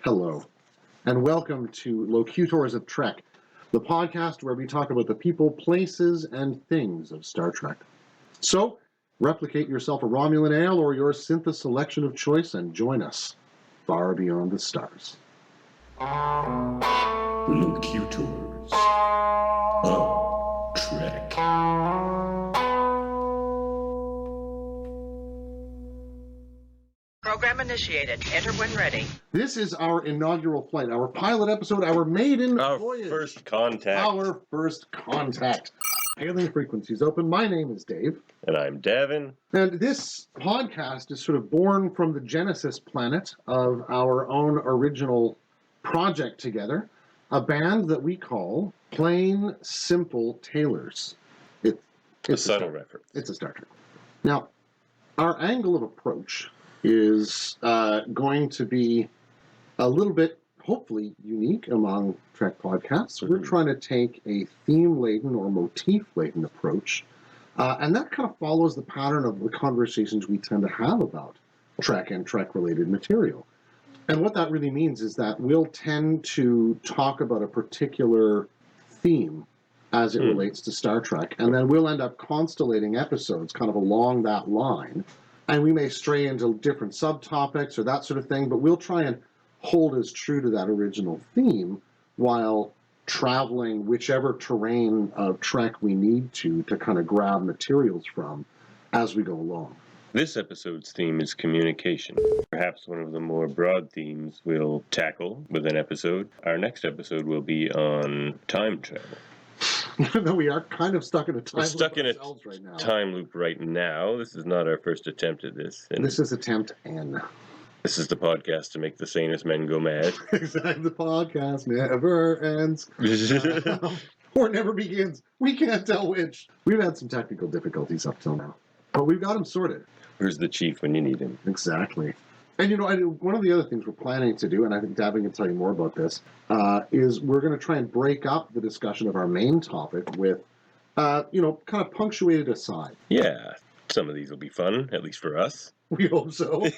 Hello, and welcome to Locutors of Trek, the podcast where we talk about the people, places, and things of Star Trek. So, replicate yourself a Romulan ale or your Synthos selection of choice and join us far beyond the stars. Locutors of Trek. Program initiated. Enter when ready. This is our inaugural flight, our pilot episode, our maiden voyage. First contact. Our first contact. Hailing frequencies open. My name is Dave. And I'm Davin. And this podcast is sort of born from the Genesis planet of our own original project together, a band that we call Plain Simple Tailors. It's a subtle reference. It's a Star Trek. Now, our angle of approach is going to be a little bit, hopefully, unique among Trek podcasts. We're trying to take a theme-laden or motif-laden approach, and that kind of follows the pattern of the conversations we tend to have about Trek and Trek-related material. And what that really means is that we'll tend to talk about a particular theme as it relates to Star Trek, and then we'll end up constellating episodes kind of along that line. And we may stray into different subtopics or that sort of thing, but we'll try and hold as true to that original theme while traveling whichever terrain of Trek we need to kind of grab materials from as we go along. This episode's theme is communication. Perhaps one of the more broad themes we'll tackle with an episode. Our next episode will be on time travel. Even though we are kind of stuck in a time We're stuck in a right now. time loop right now. This is not our first attempt at this. And This is attempt N. this is the podcast to make the sanest men go mad. Exactly. The podcast never ends. Or never begins. We can't tell which. We've had some technical difficulties up till now, but we've got them sorted. Where's the chief when you need him? Exactly. And one of the other things we're planning to do, and I think Davin can tell you more about this, is we're going to try and break up the discussion of our main topic with, kind of punctuated aside. Yeah, some of these will be fun, at least for us. We hope so.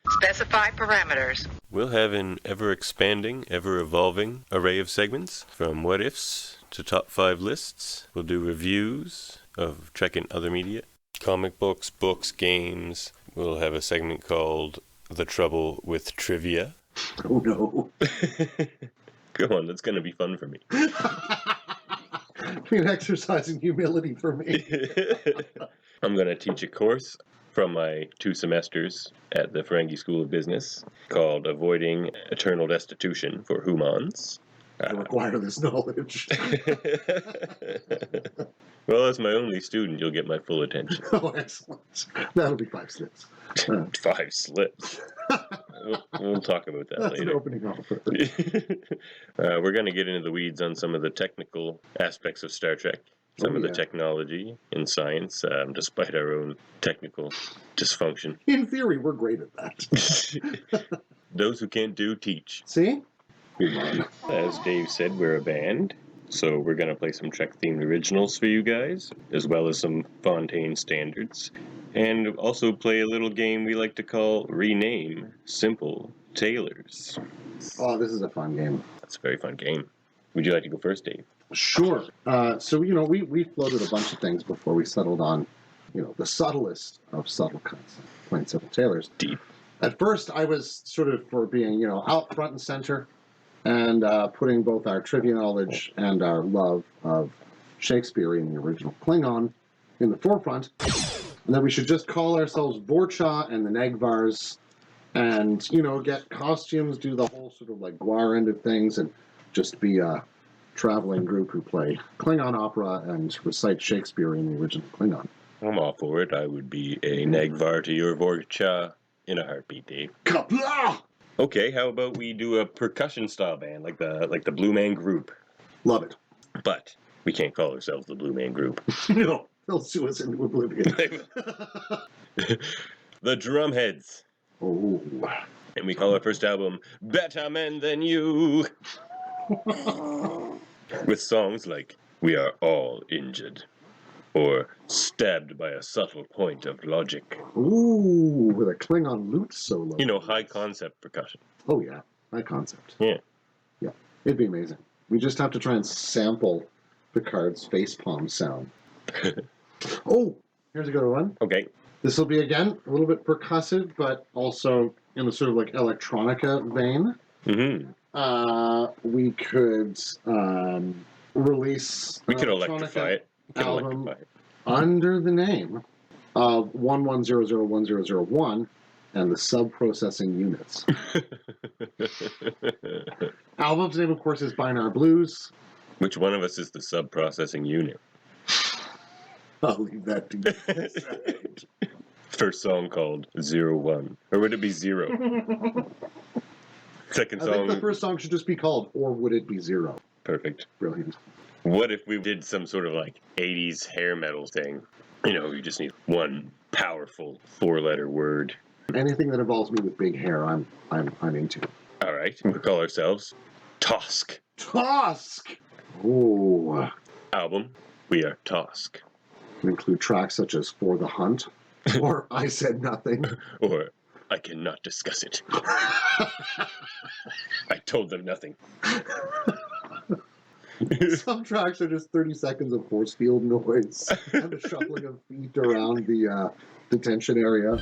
Specify parameters. We'll have an ever-expanding, ever-evolving array of segments, from what-ifs to top 5 lists. We'll do reviews of Trek and other media, comic books, games. We'll have a segment called The Trouble with Trivia. Oh, no. Go on, that's going to be fun for me. An exercise in humility for me. I'm going to teach a course from my 2 semesters at the Ferengi School of Business called Avoiding Eternal Destitution for Humans. I require this knowledge. Well, as my only student, you'll get my full attention. Oh, excellent. That'll be 5 slips. 5 slips. We'll talk about that That's later. an opening offer. We're going to get into the weeds on some of the technical aspects of Star Trek, some of the technology and science, despite our own technical dysfunction. In theory, we're great at that. Those who can't do, teach. See? As Dave said, we're a band, so we're going to play some Trek-themed originals for you guys, as well as some Fontaine standards, and also play a little game we like to call Rename Simple Tailors. Oh, this is a fun game. That's a very fun game. Would you like to go first, Dave? Sure. So, we floated a bunch of things before we settled on, the subtlest of subtle cuts, Plain Simple Tailors. Deep. At first, I was sort of for being, out front and center, and putting both our trivia knowledge and our love of Shakespeare in the original Klingon in the forefront, and that we should just call ourselves Vorcha and the Negh'vars, and, get costumes, do the whole sort of like Gwar end of things, and just be a traveling group who play Klingon opera and recite Shakespeare in the original Klingon. I'm all for it. I would be a Negh'var to your Vorcha in a heartbeat, Dave. Kapla! Okay, how about we do a percussion-style band, like the Blue Man Group? Love it. But we can't call ourselves the Blue Man Group. No, they'll sue us into oblivion. The Drumheads. Oh. And we call our first album Better Men Than You. With songs like We Are All Injured, or Stabbed by a Subtle Point of Logic. Ooh, with a Klingon lute solo. High concept percussion. Oh, yeah. High concept. Yeah. Yeah. It'd be amazing. We just have to try and sample Picard's facepalm sound. Oh, here's a good one. Okay. This will be, again, a little bit percussive, but also in the sort of like electronica vein. Mm-hmm. We could release We could an electrify electronica it. We could album electrify it. under the name of 11001001 and the sub-processing units. Album's name, of course, is Binar Blues. Which one of us is the sub-processing unit? I'll leave that to you to decide. First song called 01. Or would it be 0? Second I song. think the first song should just be called Or Would It Be Zero? Perfect. Brilliant. What if we did some sort of like 80s hair metal thing? You know, you just need one powerful 4-letter word. Anything that involves me with big hair, I'm into. All right. We call ourselves Tosk. Tosk! Oh. Album. We are Tosk. Include tracks such as For the Hunt or I Said Nothing. Or I cannot discuss it. I told them nothing. Some tracks are just 30 seconds of force field noise and the shuffling of feet around the detention area.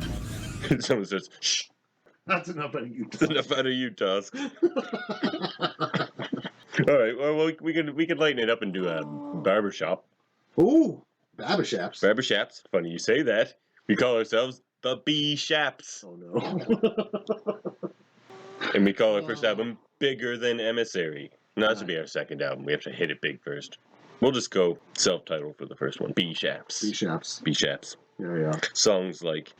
Someone says, shh. That's enough out of you. That's enough out of you, Tosk. All right. Well, we could lighten it up and do a barbershop. Ooh, Babashaps. Barbershops. Funny you say that. We call ourselves the B-Shaps. Oh no. And we call our first album Bigger Than Emissary. No, this will be our second album. We have to hit it big first. We'll just go self-titled for the first one. B-Shaps. B-Shaps. B-Shaps. Yeah. Songs like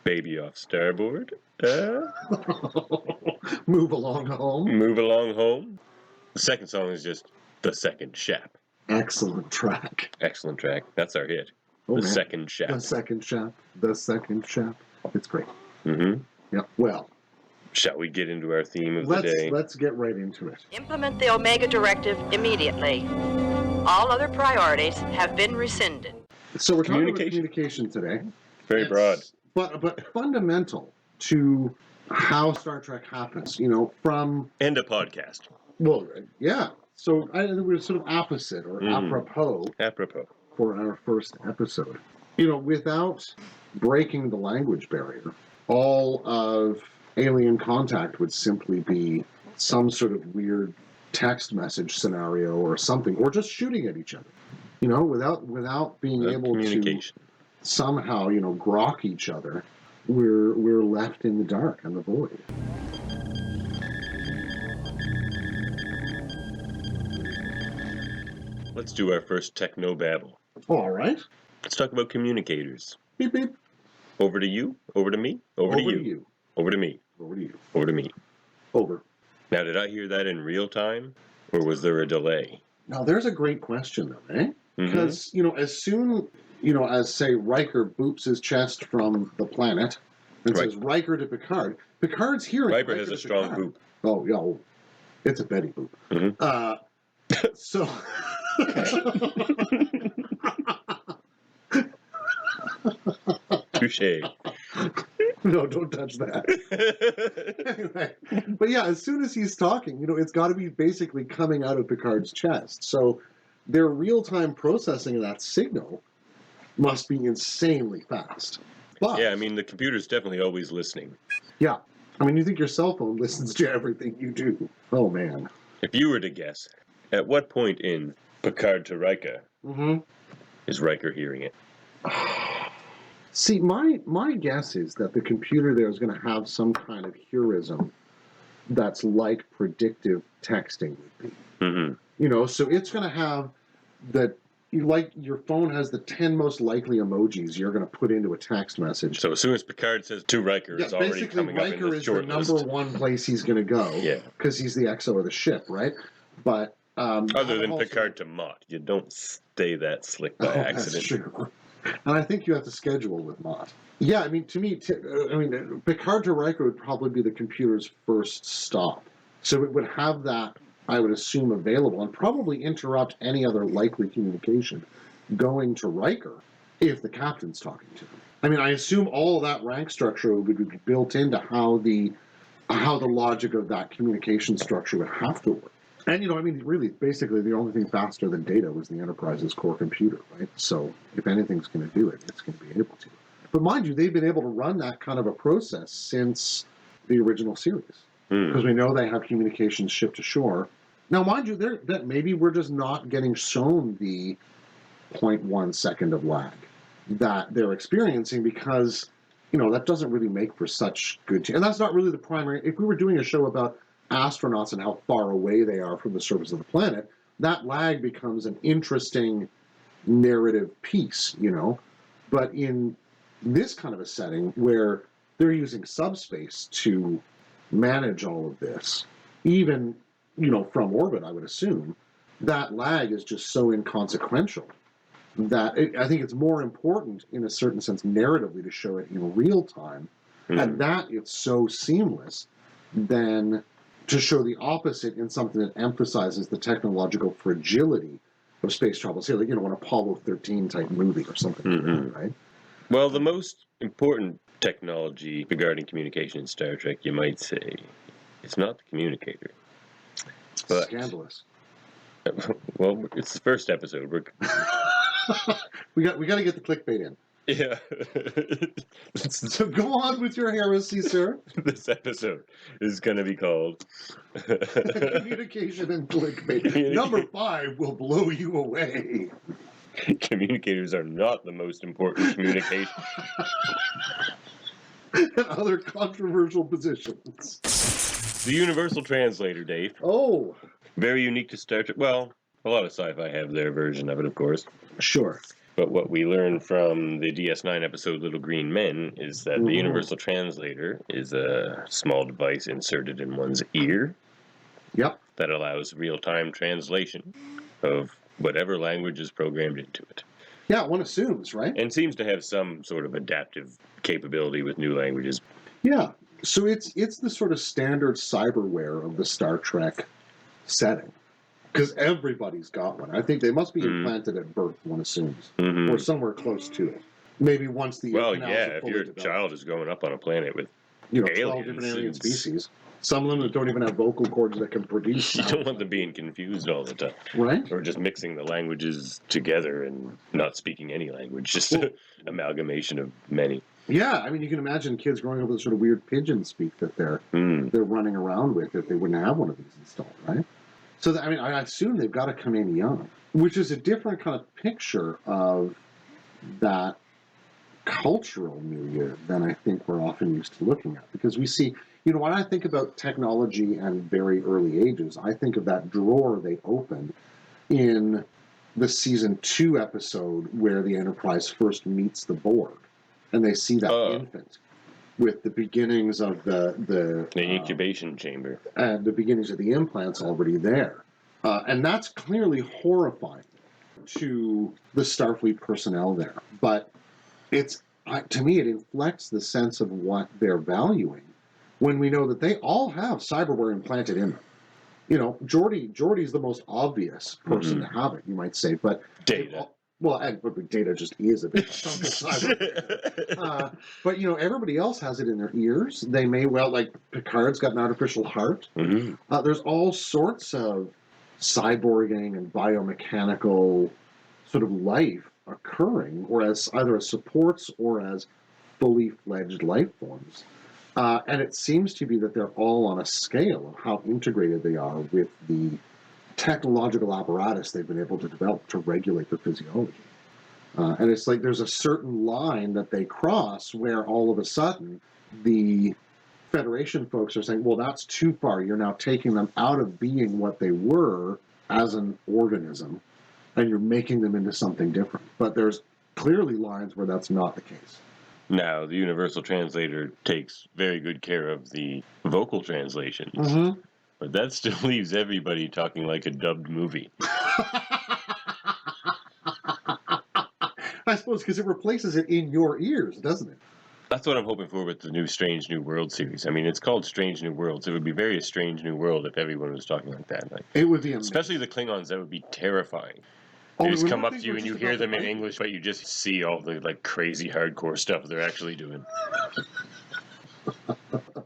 Baby Off Starboard. Move Along Home. Move Along Home. The second song is just The Second Shap. Excellent track. Excellent track. That's our hit. Oh, The man. Second Shap. The Second Shap. The Second Shap. It's great. Mm-hmm. Yep. Well, shall we get into our theme of the day? Let's get right into it. Implement the Omega Directive immediately. All other priorities have been rescinded. So we're talking about communication today. Very broad. But fundamental to how Star Trek happens, from... And a podcast. Well, yeah. So I think we're sort of opposite or apropos for our first episode. Without breaking the language barrier, all of alien contact would simply be some sort of weird text message scenario or something, or just shooting at each other. Without being able to somehow, grok each other, we're left in the dark and the void. Let's do our first techno-babble. All right. Let's talk about communicators. Beep, beep. Over to you. Over to me. Over to you. Over to me. Over to you. Over to me. Over. Now, did I hear that in real time, or was there a delay? Now, there's a great question, though, eh? Mm-hmm. Because, as soon, as, say, Riker boops his chest from the planet and says, Riker to Picard, Picard's hearing Riker has a strong boop. Oh, yeah. Oh, it's a Betty boop. Mm-hmm. So... Touché. No, don't touch that. Anyway, but yeah, as soon as he's talking, it's got to be basically coming out of Picard's chest. So their real-time processing of that signal must be insanely fast. But, yeah, I mean, the computer's definitely always listening. Yeah. I mean, you think your cell phone listens to everything you do. Oh, man. If you were to guess, at what point in Picard to Riker is Riker hearing it? See, my guess is that the computer there is going to have some kind of heurism that's like predictive texting would be. Mm-hmm. So it's going to have like your phone has the 10 most likely emojis you're going to put into a text message. So as soon as Picard says to Riker, it's already coming up in Riker the is short the list. number one place he's going to go. Yeah. Because he's the XO of the ship, right? But other than Picard to Mott, you don't stay that slick by accident. That's true. And I think you have to schedule with Mott. Yeah, I mean, to me, Picard to Riker would probably be the computer's first stop. So it would have that, I would assume, available and probably interrupt any other likely communication going to Riker if the captain's talking to him. I mean, I assume all of that rank structure would be built into how the how the logic of that communication structure would have to work. And, really, basically, the only thing faster than data was the Enterprise's core computer, right? So if anything's going to do it, it's going to be able to. But mind you, they've been able to run that kind of a process since the original series. Because we know they have communications ship to shore. Now, mind you, that maybe we're just not getting shown the 0.1 second of lag that they're experiencing because, that doesn't really make for such good... And that's not really the primary... If we were doing a show about astronauts and how far away they are from the surface of the planet, that lag becomes an interesting narrative piece, But in this kind of a setting where they're using subspace to manage all of this, even, from orbit, I would assume, that lag is just so inconsequential that I think it's more important, in a certain sense, narratively, to show it in real time, and that it's so seamless, than to show the opposite in something that emphasizes the technological fragility of space travel. Say, like, an Apollo 13 type movie or something like that, right? Well, the most important technology regarding communication in Star Trek, you might say, it's not the communicator. But, scandalous. Well, it's the first episode. we got to get the clickbait in. Yeah. So go on with your heresy, sir. This episode is going to be called Communication and clickbait. Number 5 will blow you away. Communicators are not the most important communication. And other controversial positions. The Universal Translator, Dave. Oh. Very unique to Star Trek. Well, a lot of sci-fi have their version of it, of course. Sure. But what we learned from the DS9 episode Little Green Men is that the Universal Translator is a small device inserted in one's ear. Yep. That allows real-time translation of whatever language is programmed into it. Yeah, one assumes, right? And seems to have some sort of adaptive capability with new languages. Yeah. So it's the sort of standard cyberware of the Star Trek setting. Because everybody's got one. I think they must be implanted at birth, one assumes. Or somewhere close to it. Maybe once the... Well, yeah, if your child is growing up on a planet with 12 different alien species. Some of them that don't even have vocal cords that can produce you sound. don't want them being confused all the time. Right? Or just mixing the languages together and not speaking any language. Just an amalgamation of many. Yeah, you can imagine kids growing up with sort of weird pigeon speak that they're running around with if they wouldn't have one of these installed, right? So, I assume they've got to come in young, which is a different kind of picture of that cultural milieu than I think we're often used to looking at. Because we see, when I think about technology and very early ages, I think of that drawer they open in the season 2 episode where the Enterprise first meets the Borg, and they see that infant with the beginnings of the incubation chamber and the beginnings of the implants already there, and that's clearly horrifying to the Starfleet personnel there. But to me, it inflects the sense of what they're valuing when we know that they all have cyberware implanted in them. Geordi's the most obvious person to have it, you might say, but Data. But Data just is a big chunk of cyber. But everybody else has it in their ears. They may like Picard's got an artificial heart. There's all sorts of cyborging and biomechanical sort of life occurring, or as either as supports or as fully fledged life forms. And it seems to be that they're all on a scale of how integrated they are with the technological apparatus they've been able to develop to regulate their physiology. And it's like there's a certain line that they cross where all of a sudden the Federation folks are saying, well, that's too far. You're now taking them out of being what they were as an organism, and you're making them into something different. But there's clearly lines where that's not the case. Now, the Universal Translator takes very good care of the vocal translations. But that still leaves everybody talking like a dubbed movie. I suppose because it replaces it in your ears, doesn't it? That's what I'm hoping for with the new Strange New World series. It's called Strange New Worlds. It would be very Strange New World if everyone was talking like that. It would be amazing. Especially the Klingons, that would be terrifying. They just come up to you and you hear them in English, but you just see all the crazy hardcore stuff they're actually doing.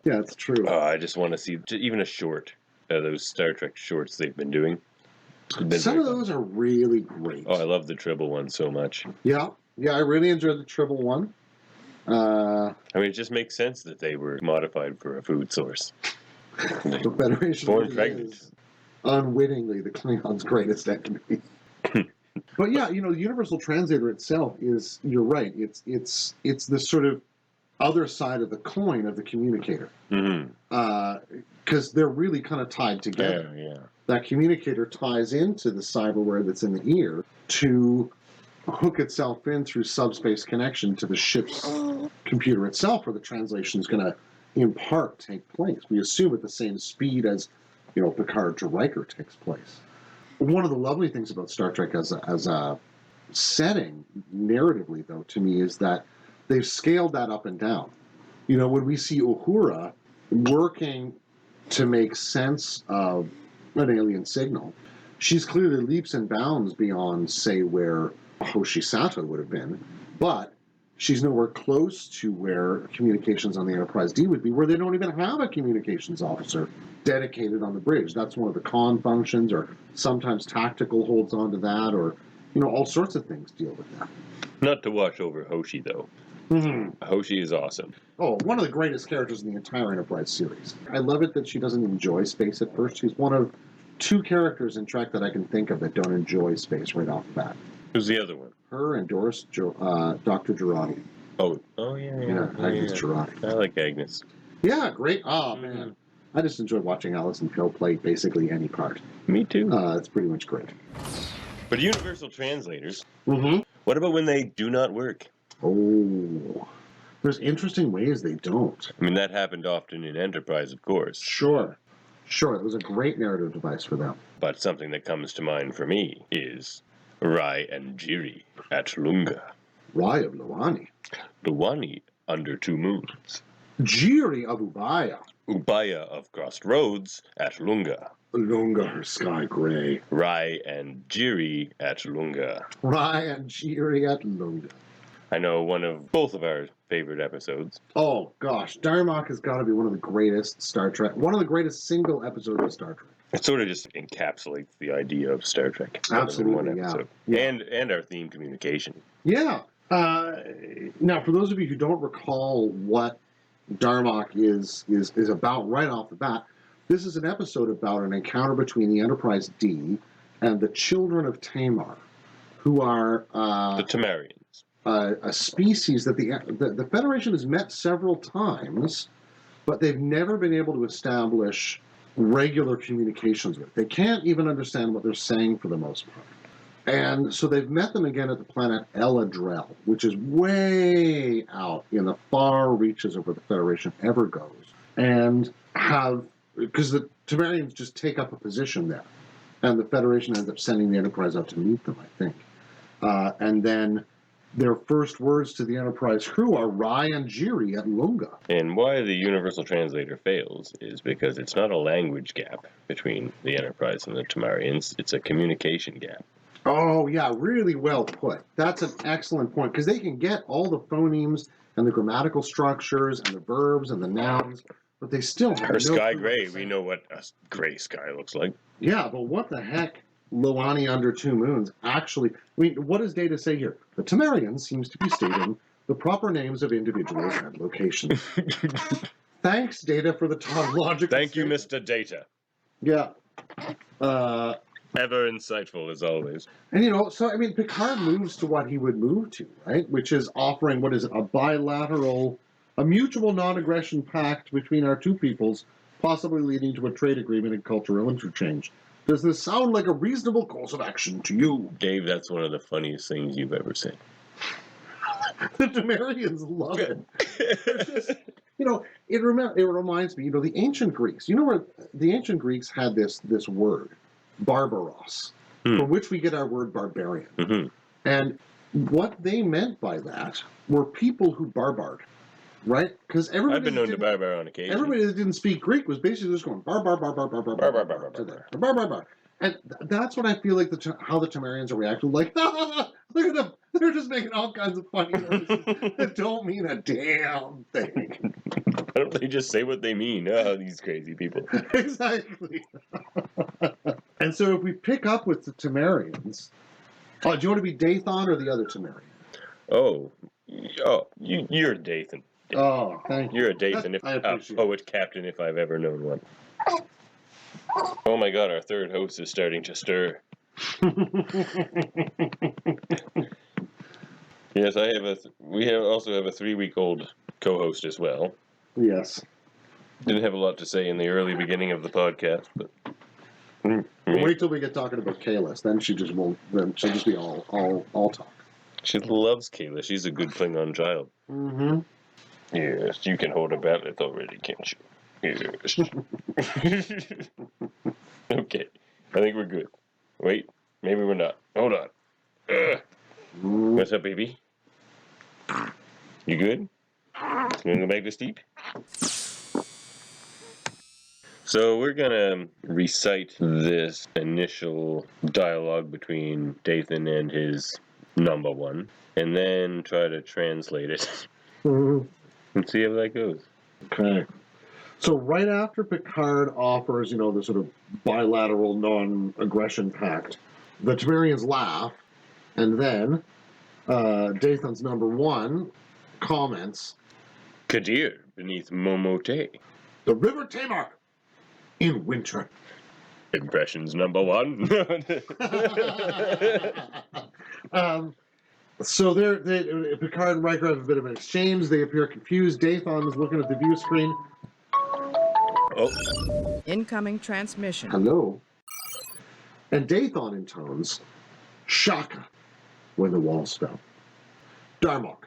Yeah, it's true. I just want to see even a short. Those Star Trek shorts they've been doing. Some of those are really great. Oh, I love the Tribble one so much. Yeah, I really enjoyed the Tribble one. I mean, it just makes sense that they were modified for a food source. The Federation Born really pregnant. is unwittingly the Klingons' greatest enemy. But yeah, the Universal Translator itself is, you're right, it's this sort of other side of the coin of the communicator. Because they're really kind of tied together. Yeah. That communicator ties into the cyberware that's in the ear to hook itself in through subspace connection to the ship's computer itself, where the translation is going to, in part, take place. We assume at the same speed as, Picard to Riker takes place. One of the lovely things about Star Trek as a setting, narratively, though, to me, is that they've scaled that up and down. When we see Uhura working to make sense of an alien signal, she's clearly leaps and bounds beyond, say, where Hoshi Sato would have been, but she's nowhere close to where communications on the Enterprise D would be, where they don't even have a communications officer dedicated on the bridge. That's one of the con functions, or sometimes tactical holds on to that, or, all sorts of things deal with that. Not to watch over Hoshi, though. Hoshi is awesome. Oh, one of the greatest characters in the entire Enterprise series. I love it that she doesn't enjoy space at first. She's one of 2 characters in Trek that I can think of that don't enjoy space right off the bat. Who's the other one? Her and Dr. Girardi. Oh, Yeah, Agnes Girardi. I like Agnes. Yeah, great. Oh, man. I just enjoy watching Alison Pill play basically any part. Me too. It's pretty much great. But universal translators, Mm-hmm. what about when they do not work? Oh, there's interesting ways they don't. I mean, that happened often in Enterprise, of course. Sure. It was a great narrative device for them. But something that comes to mind for me is Rai and Jiri at Lunga. Rai of Luani. Luani under 2 moons. Jiri of Ubaya. Ubaya of Crossed Roads at Lunga. Lunga, her sky gray. Rai and Jiri at Lunga. Rai and Jiri at Lunga. I know both of our favorite episodes. Oh, gosh. Darmok has got to be one of the greatest Star Trek. One of the greatest single episodes of Star Trek. It sort of just encapsulates the idea of Star Trek. Absolutely, in one episode. yeah. And our theme communication. Yeah. Now, for those of you who don't recall what Darmok is about right off the bat, this is an episode about an encounter between the Enterprise D and the children of Tamar, who are The Tamarians. A species that the Federation has met several times, but they've never been able to establish regular communications with. They can't even understand what they're saying for the most part. And so they've met them again at the planet Eladrel, which is way out in the far reaches of where the Federation ever goes. And because the Tamarians just take up a position there. And the Federation ends up sending the Enterprise out to meet them, I think. And then their first words to the Enterprise crew are Rai and Jiri at Lunga. And why the Universal Translator fails is because it's not a language gap between the Enterprise and the Tamarians. It's a communication gap. Oh, yeah, really well put. That's an excellent point, because they can get all the phonemes and the grammatical structures and the verbs and the nouns, but they still have Her sky clue gray, what to we say. know what a gray sky looks like. Yeah, but what the heck, Luani under 2 moons, actually, what does Data say here? The Tamarian seems to be stating the proper names of individuals and locations. Thanks, Data, for the tautological Thank you, statement. Mr. Data. Yeah. Ever insightful as always. And, so, Picard moves to what he would move to, right? Which is offering, a mutual non-aggression pact between our 2 peoples, possibly leading to a trade agreement and cultural interchange. Does this sound like a reasonable course of action to you? Dave, that's one of the funniest things you've ever said. The Tamarians love it. It reminds me, the ancient Greeks. Where the ancient Greeks had this word, barbaros, from which we get our word barbarian. Mm-hmm. And what they meant by that were people who barbared, right? Because I've been known to barbar on occasion. everybody that didn't speak Greek was basically just going bar bar bar bar bar bar bar bar bar to there. Bar bar bar. And that's what I feel like how the Tamarians are reacting. Like, look at them. They're just making all kinds of funny noises that don't mean a damn thing. Why don't they just say what they mean? Oh, these crazy people. Exactly. And so if we pick up with the Temerians, do you want to be Dathon or the other Temerian? You're a Dathan. Oh, thank you. You're a Dathan, I a appreciate poet captain if I've ever known one. Oh my god, our third host is starting to stir. Yes, we also have a 3-week-old co-host as well. Yes. Didn't have a lot to say in the early beginning of the podcast, but Wait till we get talking about Kalis, then she just won't. Then she'll just be all talk. she loves Kayla. She's a good Klingon child. Mm-hmm. Yes, you can hold a ballot already, can't you? Yes. Okay, I think we're good. Wait, maybe we're not. Hold on. What's up, baby? You good? You want to go back to sleep? So we're gonna recite this initial dialogue between Dathan and his number one, and then try to translate it Mm-hmm. and see how that goes. Okay. So right after Picard offers, the sort of bilateral non-aggression pact, the Temerians laugh, and then Dathan's number one comments, Kadir beneath Momote. "The River Tamar in winter." Impressions number one. So Picard and Riker have a bit of an exchange. They appear confused. Dathan is looking at the view screen. Oh, Incoming transmission. Hello. And Dathan intones, "Shaka," when the walls fell. Darmok.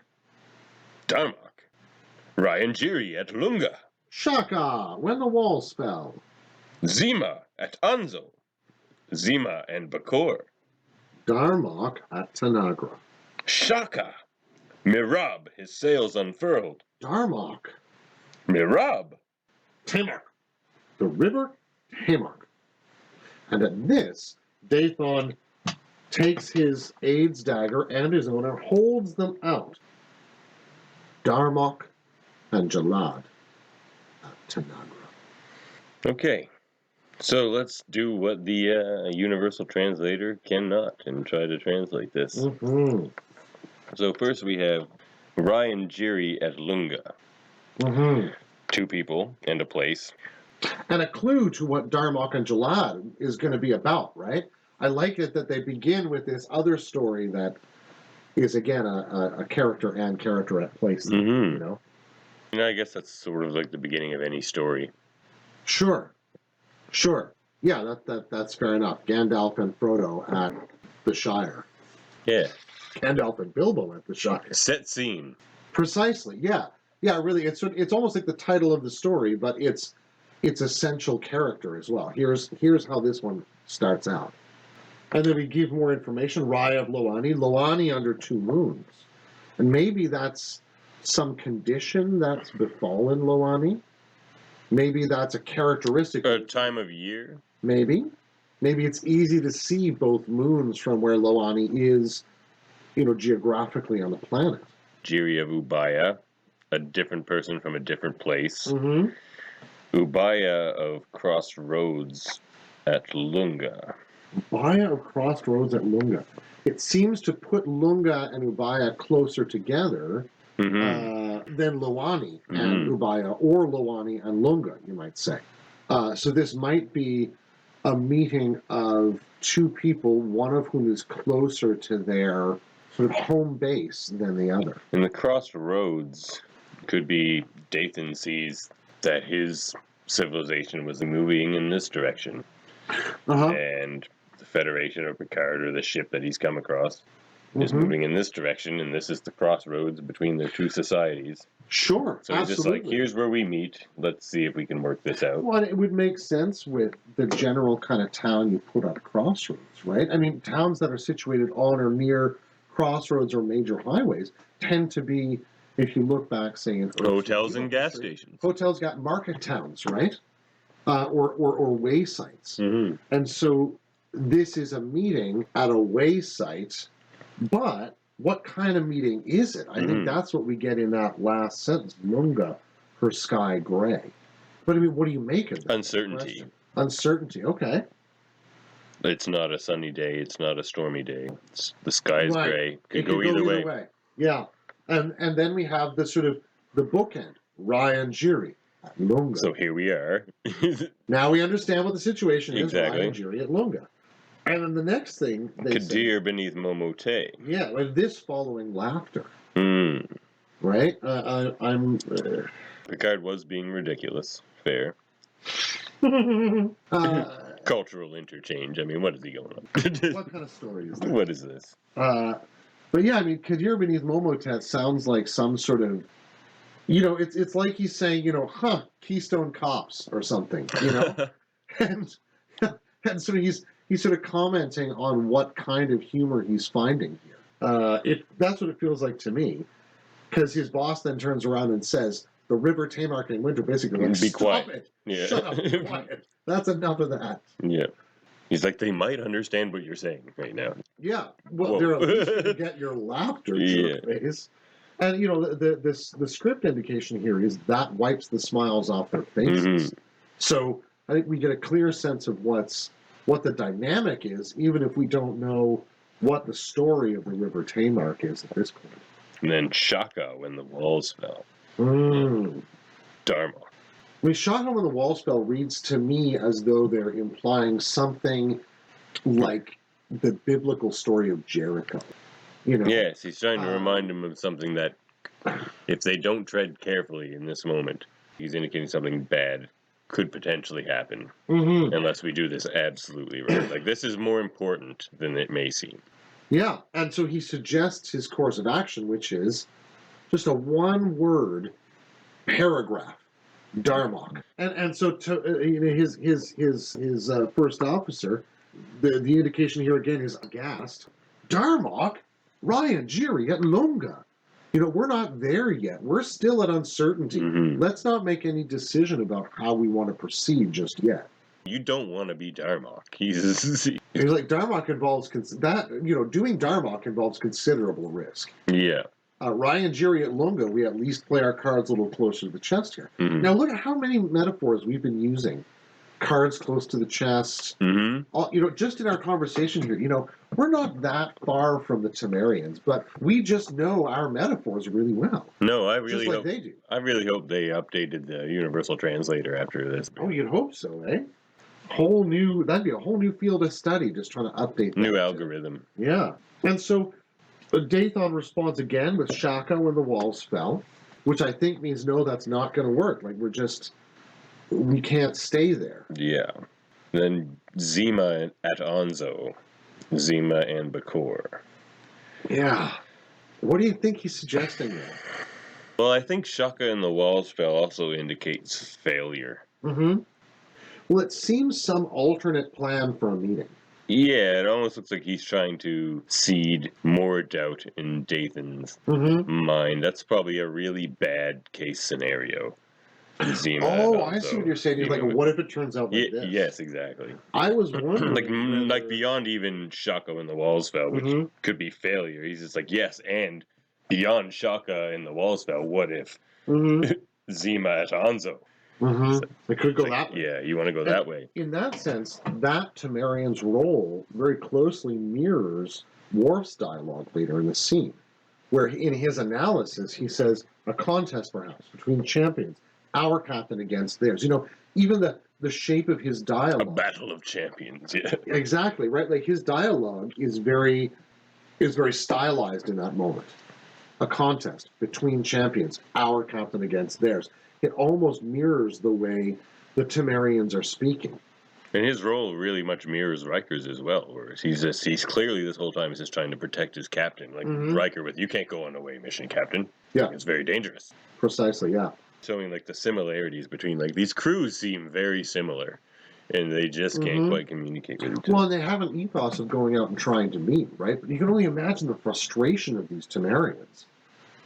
Darmok. Ryan Jiri at Lunga. Shaka, when the walls fell. Zima at Anzo. Zima and Bakor. Darmok at Tanagra. Shaka. Mirab, his sails unfurled. Darmok. Mirab. Tamar. The river Tamar. And at this, Dathan takes his aide's dagger and his own and holds them out. Darmok and Jalad at Tanagra. Okay, so let's do what the universal translator cannot and try to translate this. Mm-hmm. So first we have Ryan Jiri at Lunga. Mm-hmm. 2 people and a place. And a clue to what Darmok and Jalad is going to be about, right? I like it that they begin with this other story that is, again, a character and character at place. Mm-hmm. And I guess that's sort of like the beginning of any story. Sure. Yeah, that's fair enough. Gandalf and Frodo at the Shire. Yeah. Gandalf and Bilbo at the Shire. Set scene. Precisely. Yeah. Really, it's almost like the title of the story, but it's essential character as well. Here's how this one starts out. And then we give more information. Raya of Loani under 2 moons. And maybe that's some condition that's befallen Loani. Maybe that's a characteristic. A time of year? Maybe it's easy to see both moons from where Loani is, geographically on the planet. Jiri of Ubaya, a different person from a different place. Mm-hmm. Ubaya of Crossroads at Lunga. Ubaya of Crossroads at Lunga. It seems to put Lunga and Ubaya closer together than Loani and Ubaya, or Loani and Lunga, you might say. So this might be a meeting of 2 people, one of whom is closer to their sort of home base than the other. And the Crossroads could be Dathan sees that his civilization was moving in this direction. Uh-huh. And the Federation or Picard or the ship that he's come across is moving in this direction, and this is the crossroads between their 2 societies. Sure, so he's absolutely. just like, here's where we meet. Let's see if we can work this out. Well, it would make sense with the general kind of town you put at crossroads, right? I mean, towns that are situated on or near crossroads or major highways tend to be, if you look back, say, in Hotels and gas stations. Hotels got market towns, right? Or way sites. Mm-hmm. And so this is a meeting at a way site, but what kind of meeting is it? I think that's what we get in that last sentence. Lunga her sky gray. But I mean, what do you make of that? Uncertainty. Uncertainty, okay. It's not a sunny day. It's not a stormy day. The sky is gray. It could go either way. Yeah. And then we have the sort of the bookend, Ryan Giri at Lunga. So here we are. Now we understand what the situation is, Exactly. Ryan Giri at Lunga. And then the next thing they Kadir beneath Momote. yeah, and this following laughter, Hmm. right? Picard was being ridiculous. Fair. Cultural interchange. I mean, what is he going on? What kind of story is that? What is this? But yeah, I mean, Kadir beneath Momotet sounds like some sort of, you know, it's like he's saying, you know, Keystone Cops or something, you know, and so he's sort of commenting on what kind of humor he's finding here. That's what it feels like to me, because his boss then turns around and says, "The river Tamar in winter," basically, like, Be stop quiet. it, Yeah. shut up, be quiet. That's enough of that. Yeah. He's like, they might understand what you're saying right now. Yeah, well, Whoa. they're at least going to get your laughter, Yeah. face. And you know, the script indication here is that wipes the smiles off their faces. Mhm. So I think we get a clear sense of what the dynamic is, even if we don't know what the story of the River Tamar is at this point. And then Shaka when the walls fell. Dharma. We shot him when the walls fell reads to me as though they're implying something like the biblical story of Jericho. You know? Yes, he's trying to remind him of something that, if they don't tread carefully in this moment, he's indicating something bad could potentially happen unless we do this absolutely right. Like, this is more important than it may seem. Yeah, and so he suggests his course of action, which is just a one-word paragraph, Darmok. And so to, you know, his first officer, the indication here again is aghast. Darmok? Ryan Giri at Lunga. You know, we're not there yet. We're still at uncertainty. Let's not make any decision about how we want to proceed just yet. You don't want to be Darmok. He's like, Darmok involves doing Darmok involves considerable risk. Yeah. Ryan Giri at Lunga, we at least play our cards a little closer to the chest here. Now look at how many metaphors we've been using. Cards close to the chest. All, you know, just in our conversation here, you know, we're not that far from the Temerians, but we just know our metaphors really well. No, I really just like hope they do. I really hope they updated the Universal Translator after this. Oh, you'd hope so, eh? That'd be a whole new field of study, just trying to update that. New algorithm. Yeah. And so Dathan responds again with Shaka when the walls fell, which I think means, no, that's not going to work. Like, we can't stay there. Yeah. Then Zima at Onzo. Zima and Bakor. Yeah. What do you think he's suggesting there? Well, I think Shaka and the walls fell also indicates failure. Well, it seems some alternate plan for a meeting. Yeah, it almost looks like he's trying to seed more doubt in Dathan's mind. That's probably a really bad case scenario. Zima I see what you're saying. You're like, what if it turns out like this? Yes, exactly. I was wondering. like beyond even Shaka when the walls fell, which could be failure. He's just like, yes, and beyond Shaka and the walls fell, what if Zima at Onzo? It could go that way. Yeah, you want to go that way. In that sense, that Temerian's role very closely mirrors Worf's dialogue later in the scene, where in his analysis he says, a contest perhaps between champions, our captain against theirs. You know, even the shape of his dialogue. A battle of champions, yeah. Exactly, right? Like, his dialogue is very stylized in that moment. A contest between champions, our captain against theirs. It almost mirrors the way the Temerians are speaking. And his role really much mirrors Riker's as well, whereas he's clearly this whole time is just trying to protect his captain. Like Riker with, you can't go on a away mission, Captain. Yeah. It's very dangerous. Precisely, yeah. Showing like the similarities between, like, these crews seem very similar, and they just can't quite communicate with each other. Well, and they have an ethos of going out and trying to meet, right? But you can only imagine the frustration of these Temerians,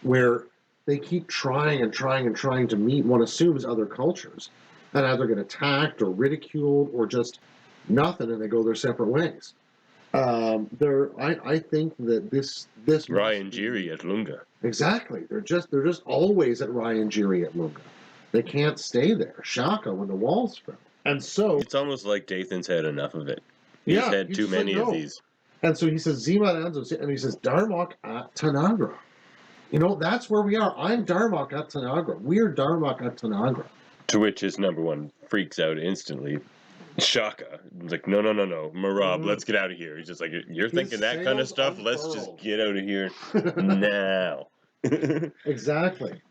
where they keep trying and trying and trying to meet, one assumes, other cultures, and either get attacked or ridiculed or just nothing, and they go their separate ways. I think that this Ryan Giri at Lunga. Exactly. They're just always at Ryan Giri at Lunga. They can't stay there. Shaka when the walls fell. And so... It's almost like Dathan's had enough of it. He's had he too just said many no. of these. And so he says, Zima Anzo, and he says, Darmok at Tanagra. You know, that's where we are. I'm Darmok at Tanagra. We're Darmok at Tanagra. To which his number one freaks out instantly. Shaka. He's like, no. Marab, let's get out of here. He's just like, you're thinking that kind of stuff? Let's just get out of here now. Exactly.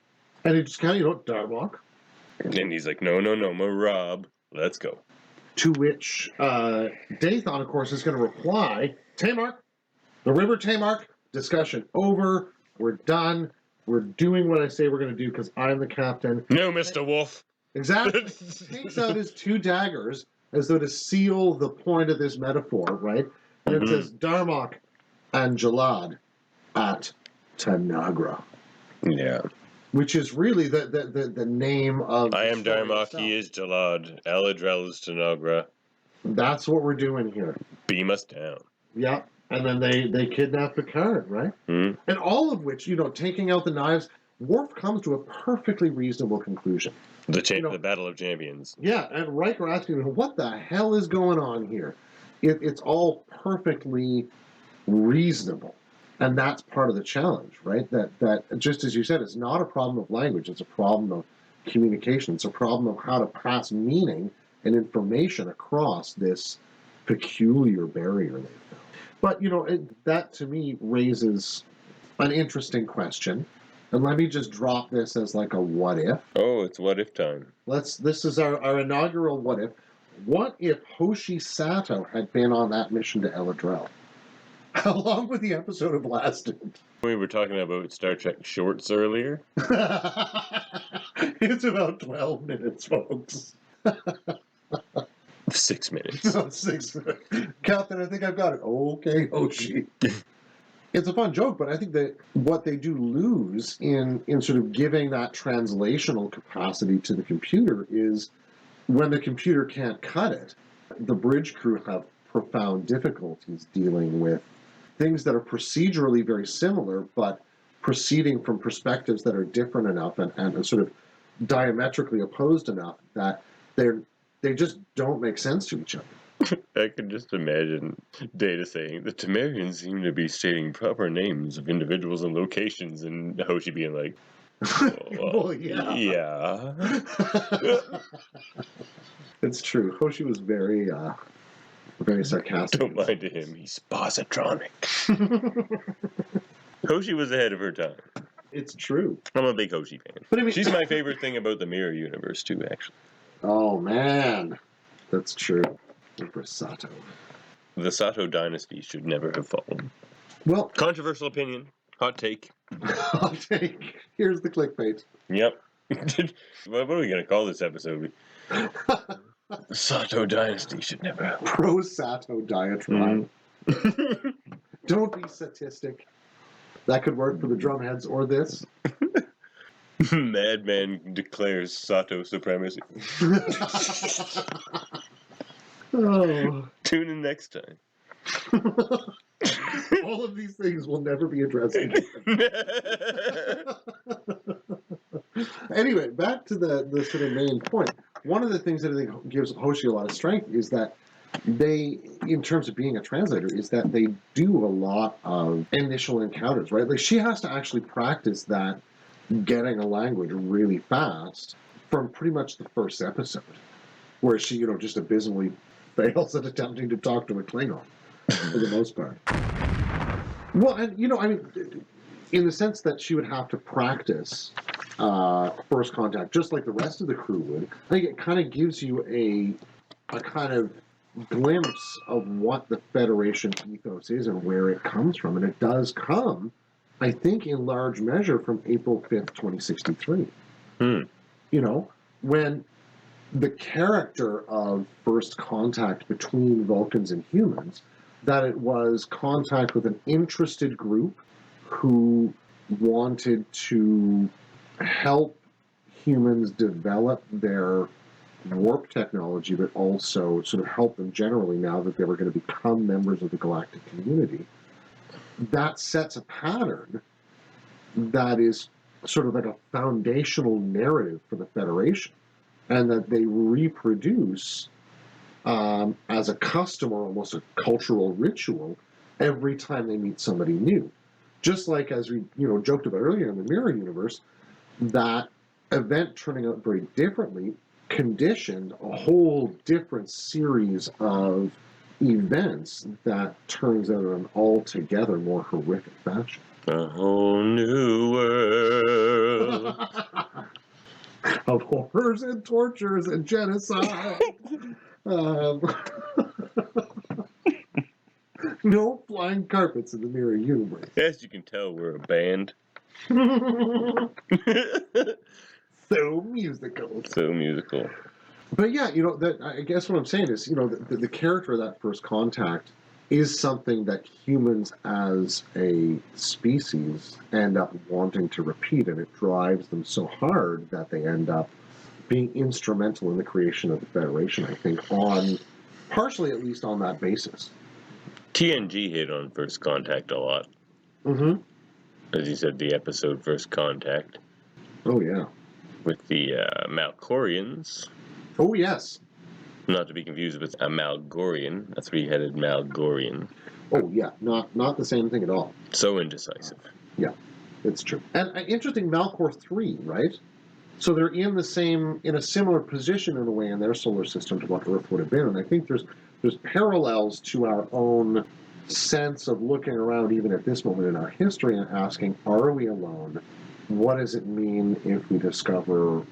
And he just kind of, Darmok. And he's like, no, Marab, let's go. To which Dathan, of course, is going to reply, Tamark, the river Tamark, discussion over, we're done, we're doing what I say we're going to do because I'm the captain. No, Mr. Wolf. Exactly. Takes out his 2 daggers as though to seal the point of this metaphor, right? And it says, Darmok and Jalad at Tanagra. Yeah. Which is really the name of... I am Darmok, he is Jalad, Eladrel is Tanagra. That's what we're doing here. Beam us down. Yeah. And then they kidnap Picard, right? Mm. And all of which, taking out the knives, Worf comes to a perfectly reasonable conclusion. The Battle of Champions. Yeah, and Riker asking him, what the hell is going on here? It's all perfectly reasonable. And that's part of the challenge, right? That just as you said, it's not a problem of language, it's a problem of communication. It's a problem of how to pass meaning and information across this peculiar barrier they've found. But, that to me raises an interesting question. And let me just drop this as like a what if. Oh, it's what if time. This is our inaugural what if. What if Hoshi Sato had been on that mission to Eladrel? How long would the episode have lasted? We were talking about Star Trek shorts earlier. It's about 12 minutes, folks. 6 minutes. No, 6 minutes. Captain, I think I've got it. Okay, Hoshi. It's a fun joke, but I think that what they do lose in sort of giving that translational capacity to the computer is when the computer can't cut it, the bridge crew have profound difficulties dealing with things that are procedurally very similar, but proceeding from perspectives that are different enough and sort of diametrically opposed enough that they just don't make sense to each other. I can just imagine Data saying, the Temerians seem to be stating proper names of individuals and locations, and Hoshi being like, well, yeah. It's true. Hoshi was very sarcastic. Don't mind him, he's positronic. Hoshi was ahead of her time. It's true. I'm a big Hoshi fan. But I mean, she's my favorite thing about the Mirror Universe, too, actually. Oh, man. That's true. Empress Sato. The Sato dynasty should never have fallen. Well, controversial opinion. Hot take. Hot take. Here's the clickbait. Yep. What are we going to call this episode? The Sato dynasty should never have. Pro-Sato diatribe. Don't be statistic. That could work for the drumheads or this. Madman declares Sato supremacy. Oh. Tune in next time. All of these things will never be addressed again. Anyway, back to the sort of main point. One of the things that I think gives Hoshi a lot of strength is that they, in terms of being a translator, is that they do a lot of initial encounters, right? Like, she has to actually practice that getting a language really fast from pretty much the first episode, where she, just abysmally fails at attempting to talk to a Klingon, for the most part. Well, and, in the sense that she would have to practice first contact, just like the rest of the crew would, I think it kind of gives you a kind of glimpse of what the Federation ethos is and where it comes from. And it does come, I think, in large measure from April 5th, 2063. When the character of first contact between Vulcans and humans, that it was contact with an interested group who wanted to help humans develop their warp technology, but also sort of help them generally now that they were going to become members of the galactic community. That sets a pattern that is sort of like a foundational narrative for the Federation, and that they reproduce as a custom or almost a cultural ritual every time they meet somebody new. Just like as we joked about earlier in the Mirror Universe, that event turning out very differently conditioned a whole different series of events that turns out in an altogether more horrific fashion. A whole new world. Of horrors and tortures and genocide. No flying carpets in the Mirror Universe. As you can tell, we're a band. So musical. So musical. But yeah, I guess what I'm saying is, the character of that First Contact is something that humans as a species end up wanting to repeat, and it drives them so hard that they end up being instrumental in the creation of the Federation, I think, partially at least on that basis. TNG hit on First Contact a lot. Mm-hmm. As you said, the episode First Contact. Oh, yeah. With the Malkorians. Oh, yes. Not to be confused with a Malgorian, a three-headed Malgorian. Oh, yeah. Not the same thing at all. So indecisive. Yeah, it's true. And interesting, Malcor 3, right? So they're in a similar position in a way in their solar system to what Earth would have been. And I think there's parallels to our own sense of looking around even at this moment in our history and asking, are we alone? What does it mean if we discover,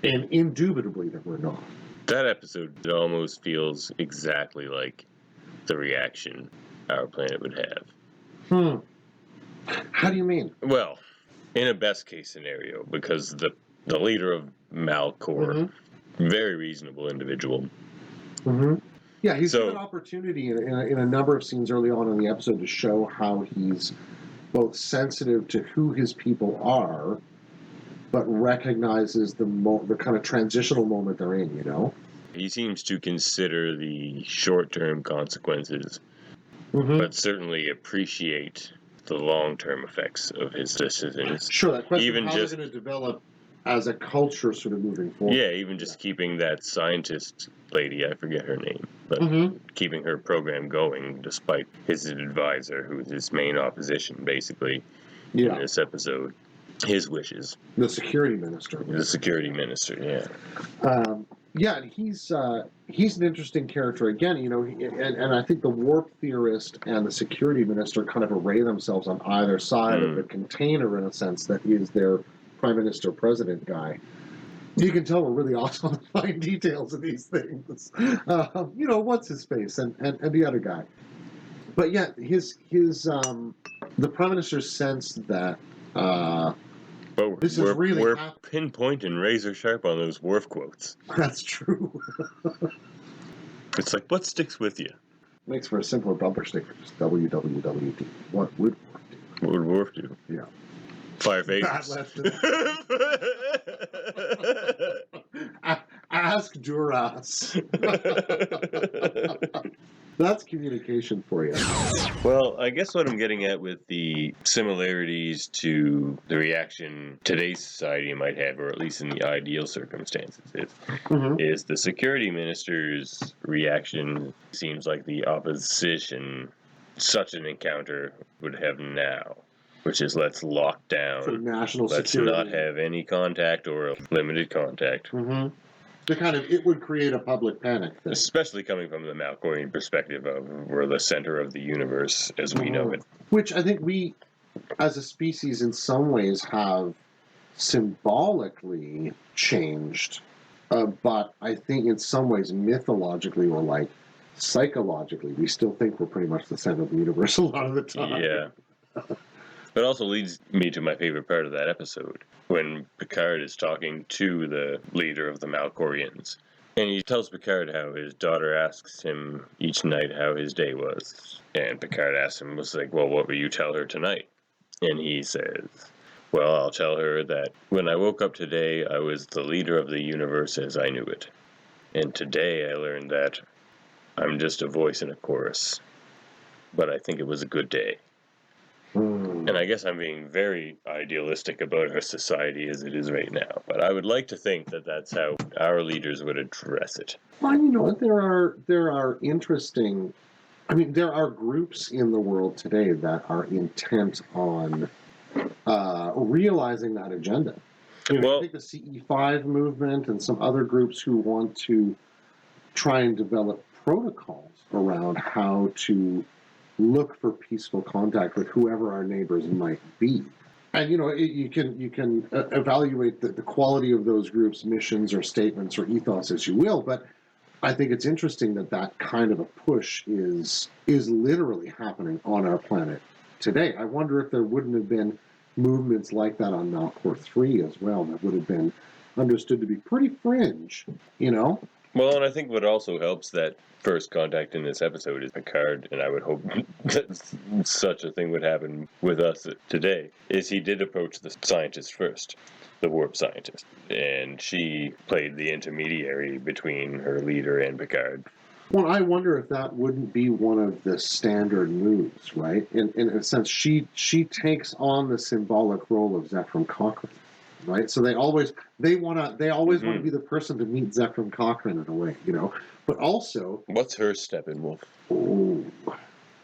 and indubitably that we're not? That episode, it almost feels exactly like the reaction our planet would have. How do you mean? Well, in a best case scenario, because the leader of Malcor, very reasonable individual. Mm-hmm. Yeah, he's given opportunity in a number of scenes early on in the episode to show how he's both sensitive to who his people are, but recognizes the kind of transitional moment they're in, He seems to consider the short-term consequences, but certainly appreciate the long-term effects of his decisions. Sure, that question even how they're going to develop as a culture sort of moving forward. Yeah, even just keeping that scientist lady, I forget her name, but keeping her program going despite his advisor, who's his main opposition, basically, in this episode. His wishes. The security minister. The security minister, yeah. Yeah, he's an interesting character again, and I think the warp theorist and the security minister kind of array themselves on either side of the container in a sense that is their prime minister president guy. You can tell we're really awesome on the fine details of these things. What's his face and the other guy. But yeah, the prime minister's sense that but this is really we're pinpoint and razor sharp on those Worf quotes. That's true. It's like, what sticks with you? Makes for a simpler bumper sticker. Just WWWD. What would Worf do? What would Worf do? Yeah. Fire phasers. Ask Duras. That's communication for you. Well, I guess what I'm getting at with the similarities to the reaction today's society might have, or at least in the ideal circumstances, is the security minister's reaction seems like the opposition such an encounter would have now, which is let's lock down, for national let's security. not have any contact or limited contact. It would create a public panic thing. Especially coming from the Malkorian perspective of we're the center of the universe as we know it. Which I think we, as a species, in some ways have symbolically changed. But I think in some ways, mythologically or like psychologically, we still think we're pretty much the center of the universe a lot of the time. Yeah. But also leads me to my favorite part of that episode, when Picard is talking to the leader of the Malkorians. And he tells Picard how his daughter asks him each night how his day was. And Picard asks him, well, what will you tell her tonight? And he says, well, I'll tell her that when I woke up today, I was the leader of the universe as I knew it. And today I learned that I'm just a voice in a chorus. But I think it was a good day. And I guess I'm being very idealistic about our society as it is right now, but I would like to think that that's how our leaders would address it. Well, there are interesting. I mean, there are groups in the world today that are intent on realizing that agenda. Well, I think the CE5 movement and some other groups who want to try and develop protocols around how to look for peaceful contact with whoever our neighbors might be. And you can evaluate the quality of those groups' missions or statements or ethos as you will, but I think it's interesting that kind of a push is literally happening on our planet today. I wonder if there wouldn't have been movements like that on Malcor 3 as well that would have been understood to be pretty fringe, Well, and I think what also helps that first contact in this episode is Picard, and I would hope that such a thing would happen with us today, is he did approach the scientist first, the warp scientist, and she played the intermediary between her leader and Picard. Well, I wonder if that wouldn't be one of the standard moves, right? In a sense, she takes on the symbolic role of Zephram Cochrane, right? So they always want to be the person to meet Zephram Cochrane in a way, But also, what's her Steppenwolf? Oh,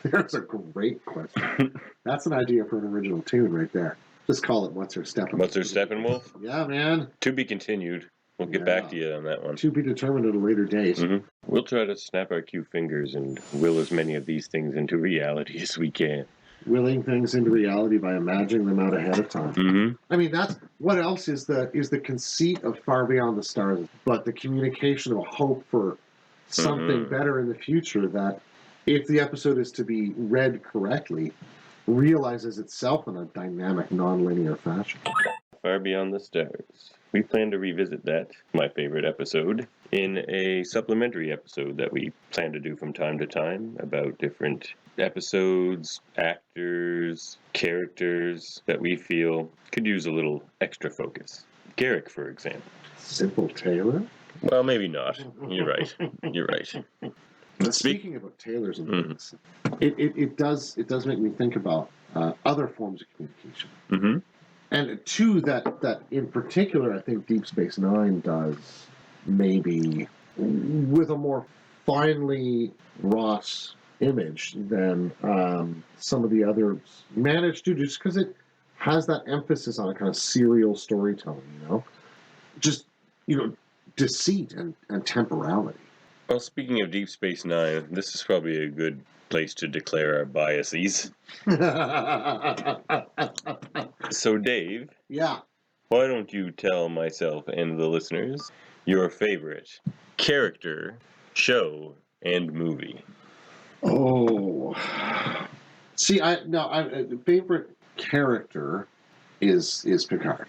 there's a great question. That's an idea for an original tune right there. Just call it "What's Her Steppenwolf." What's her Steppenwolf? Yeah, man. To be continued. We'll get back to you on that one. To be determined at a later date. Mm-hmm. We'll try to snap our cute fingers and will as many of these things into reality as we can. Willing things into reality by imagining them out ahead of time. Mm-hmm. I mean, that's what else is the conceit of Far Beyond the Stars, but the communication of hope for something better in the future that, if the episode is to be read correctly, realizes itself in a dynamic, non-linear fashion. Far Beyond the Stars. We plan to revisit that, my favorite episode, in a supplementary episode that we plan to do from time to time about different episodes, actors, characters that we feel could use a little extra focus. Garrick, for example. Simple Taylor? Well, maybe not. You're right. You're right. Speaking about tailors and things, it does make me think about other forms of communication. Mm-hmm. And two that in particular I think Deep Space Nine does maybe with a more finely wrought image than some of the others managed to, just because it has that emphasis on a kind of serial storytelling, just deceit and temporality. Well, speaking of Deep Space Nine, this is probably a good place to declare our biases. So, Dave. Yeah. Why don't you tell myself and the listeners your favorite character, show, and movie? Oh. See, favorite character is Picard.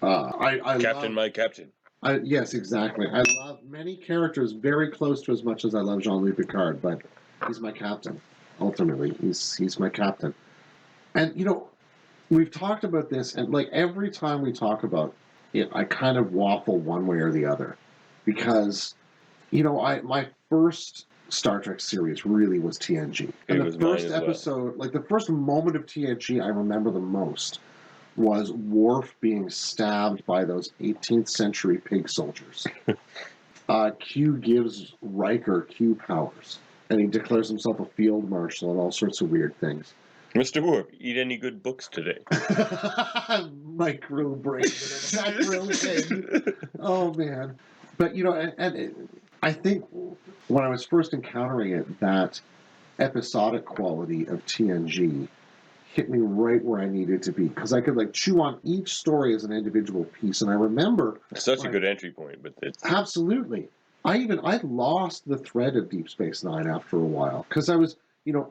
I Captain, my captain. Yes, exactly. I love many characters very close to as much as I love Jean-Louis Picard, but he's my captain. Ultimately, he's my captain. And we've talked about this, and like every time we talk about it, I kind of waffle one way or the other, because my first Star Trek series really was TNG, and the first episode, like the first moment of TNG, I remember the most was Worf being stabbed by those 18th century pig soldiers. Q gives Riker Q powers, and he declares himself a field marshal and all sorts of weird things. Mr. Worf, eat any good books today? Micro brain, macro head. Oh man! But and I think when I was first encountering it, that episodic quality of TNG hit me right where I needed to be, because I could chew on each story as an individual piece. And I remember such a good entry point, but it's absolutely. I lost the thread of Deep Space Nine after a while, because I was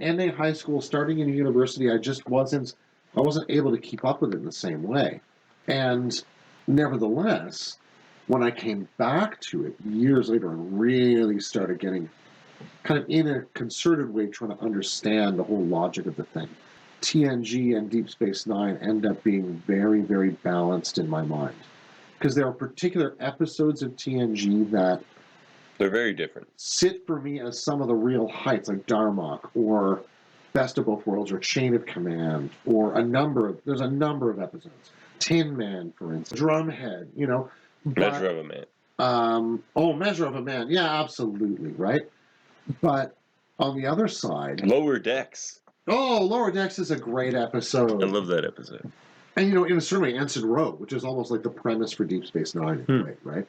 ending high school, starting in university. I wasn't able to keep up with it in the same way. And nevertheless, when I came back to it years later and really started getting kind of in a concerted way trying to understand the whole logic of the thing, TNG and Deep Space Nine end up being very, very balanced in my mind. Because there are particular episodes of TNG that they're very different. Sit for me as some of the real heights, like Darmok, or Best of Both Worlds or Chain of Command or there's a number of episodes. Tin Man, for instance, Drumhead, you know. Measure of a Man. Measure of a Man. Yeah, absolutely, right? But on the other side... Lower Decks. Oh, Lower Decks is a great episode. I love that episode. And, you know, in a certain way, Ensign Rowe, which is almost like the premise for Deep Space Nine in a way, right?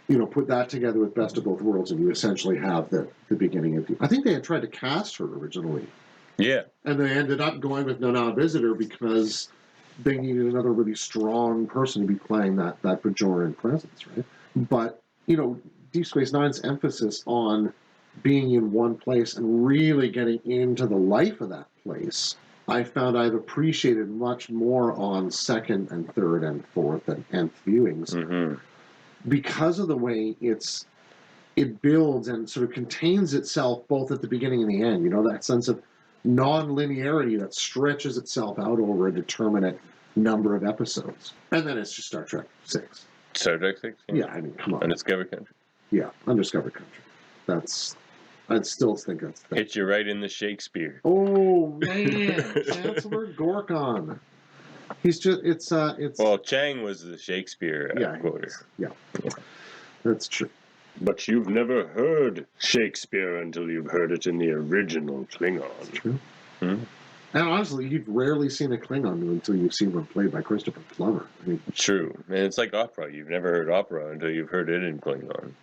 You know, put that together with Best of Both Worlds, and you essentially have the beginning of... I think they had tried to cast her originally. Yeah. And they ended up going with Nana Visitor because they needed another really strong person to be playing that Bajoran presence, right? But, you know, Deep Space Nine's emphasis on being in one place and really getting into the life of that place, I found I've appreciated much more on second and third and fourth and nth viewings because of the way it builds and sort of contains itself both at the beginning and the end. You know, that sense of non-linearity that stretches itself out over a determinate number of episodes. And then it's just Star Trek 6. Star Trek 6? Yeah, I mean, come on. Undiscovered Country. Yeah, Undiscovered Country. I'd still think that's... Hit you right in the Shakespeare. Oh, man. Chancellor Gorkon. He's just... It's... Well, Chang was the Shakespeare quoter. Yeah. That's true. But you've never heard Shakespeare until you've heard it in the original Klingon. That's true. And honestly, you've rarely seen a Klingon until you've seen one played by Christopher Plummer. I mean, true. And it's like opera. You've never heard opera until you've heard it in Klingon.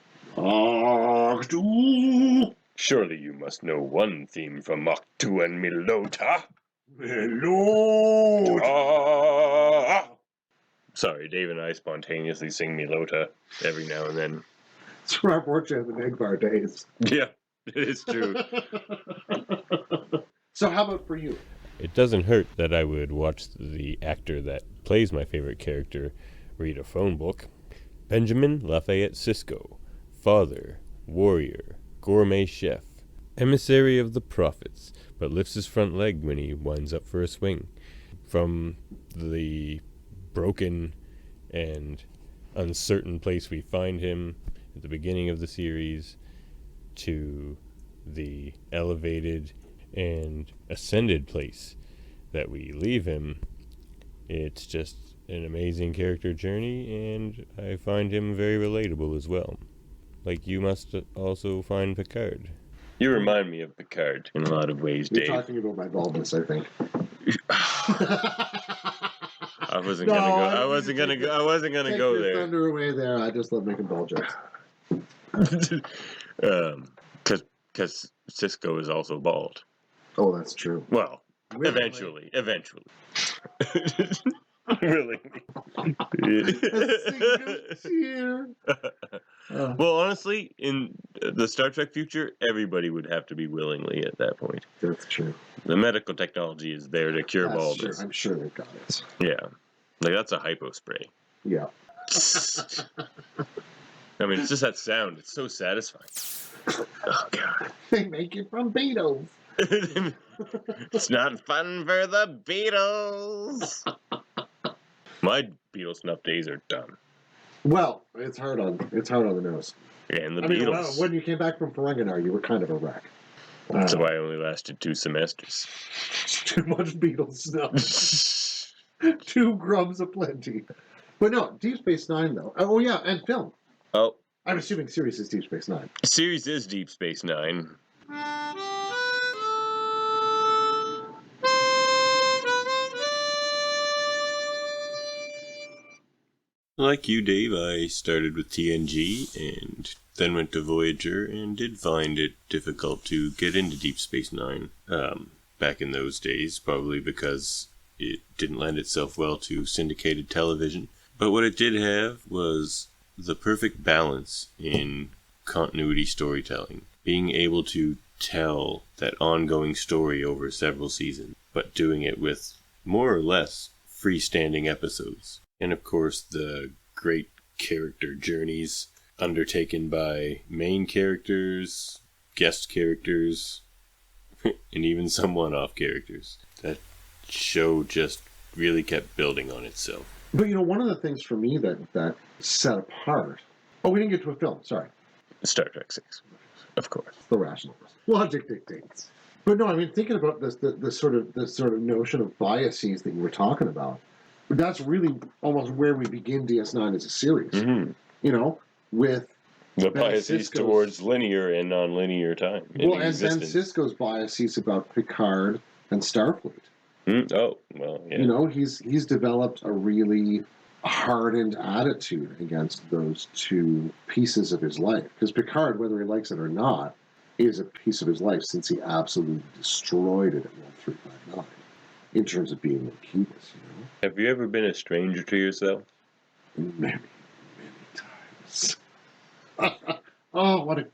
Surely you must know one theme from Mach-2 and Milota. Milota! Sorry, Dave and I spontaneously sing Milota every now and then. It's from our portrait of the Negh'var days. Yeah, it is true. So how about for you? It doesn't hurt that I would watch the actor that plays my favorite character read a phone book. Benjamin Lafayette Sisko, father, warrior, gourmet chef, emissary of the prophets, but lifts his front leg when he winds up for a swing. From the broken and uncertain place we find him at the beginning of the series to the elevated and ascended place that we leave him, it's just an amazing character journey, and I find him very relatable as well. Like you must also find Picard. You remind me of Picard in a lot of ways, Dave. You're talking about my baldness, I think. I wasn't gonna go there. Thunder away there. I just love making ball jokes. Because Cisco is also bald. Oh, that's true. Well, eventually. Really? Well, honestly, in the Star Trek future, everybody would have to be willingly at that point. That's true. The medical technology is there to cure baldness. I'm sure they've got it. Yeah. Like, that's a hypo spray. Yeah. I mean, it's just that sound. It's so satisfying. Oh, God. They make it from Beatles. It's not fun for the Beatles. My Beatles snuff days are done. Well, it's hard on the nose. Yeah, and the Beatles. Beatles. Well, when you came back from Ferenginar, you were kind of a wreck. So I only lasted 2 semesters. Too much Beatles snuff. 2 grubs aplenty. But no, Deep Space Nine though. Oh yeah, and film. Oh. I'm assuming series is Deep Space Nine. Series is Deep Space Nine. Like you, Dave, I started with TNG and then went to Voyager and did find it difficult to get into Deep Space Nine back in those days, probably because it didn't lend itself well to syndicated television. But what it did have was the perfect balance in continuity storytelling, being able to tell that ongoing story over several seasons, but doing it with more or less freestanding episodes. And of course, the great character journeys undertaken by main characters, guest characters, and even some one-off characters. That show just really kept building on itself. But you know, one of the things for me that set apart... Oh, we didn't get to a film, sorry. Star Trek 6, of course. The rational person. Logic dictates. But no, I mean, thinking about this, the sort of notion of biases that you were talking about, that's really almost where we begin DS9 as a series. Mm-hmm. You know, with The Ben biases Sisko's- towards linear and non-linear time in well, and Ben existence. Sisko's biases about Picard and Starfleet. Oh, well, yeah. You know, he's developed a really hardened attitude against those two pieces of his life. Because Picard, whether he likes it or not, is a piece of his life since he absolutely destroyed it at 1359 in terms of being what he was, you know? Have you ever been a stranger to yourself? Many times. Oh, what a...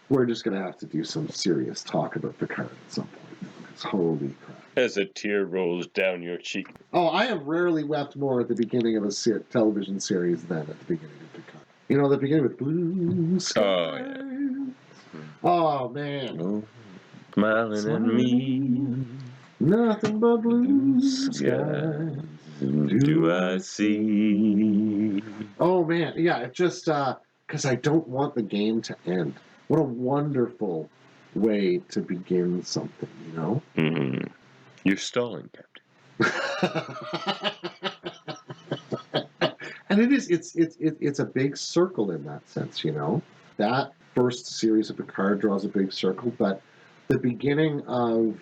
We're just going to have to do some serious talk about Picard at some point, because holy crap. As a tear rolls down your cheek. Oh, I have rarely wept more at the beginning of a television series than at the beginning of Picard. You know, the beginning with Blue Skies. Oh, yeah. Oh, man. Oh, smiling at me. Nothing but blue skies. Do I see? Oh, man. Yeah, it just, because I don't want the game to end. What a wonderful way to begin something, you know? Mm-hmm. You're stalling, Captain. And it's a big circle in that sense, you know? That first series of Picard draws a big circle, but the beginning of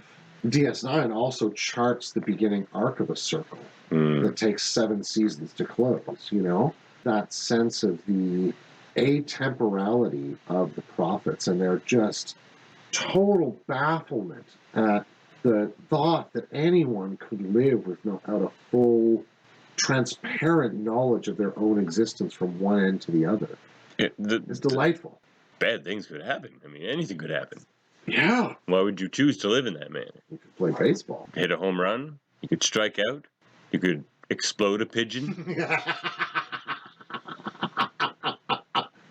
DS9 also charts the beginning arc of a circle that takes 7 seasons to close, you know? That sense of the atemporality of the prophets and their just total bafflement at the thought that anyone could live without a full, transparent knowledge of their own existence from one end to the other. It's delightful. Bad things could happen. I mean, anything could happen. Yeah. Why would you choose to live in that manner? You could play baseball. Hit a home run. You could strike out. You could explode a pigeon.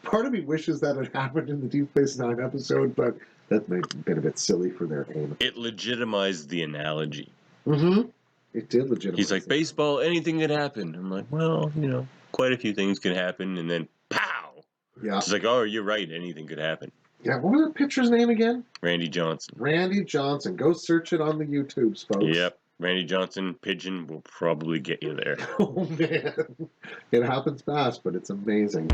Part of me wishes that had happened in the Deep Space Nine episode, but that might have been a bit silly for their aim. It legitimized the analogy. Mm-hmm. It did legitimize. He's like, baseball, anything could happen. I'm like, well, you know, quite a few things can happen, and then pow! Yeah. It's like, oh, you're right, anything could happen. Yeah, what was the pitcher's name again? Randy Johnson. Randy Johnson. Go search it on the YouTubes, folks. Yep. Randy Johnson, pigeon will probably get you there. Oh, man. It happens fast, but it's amazing.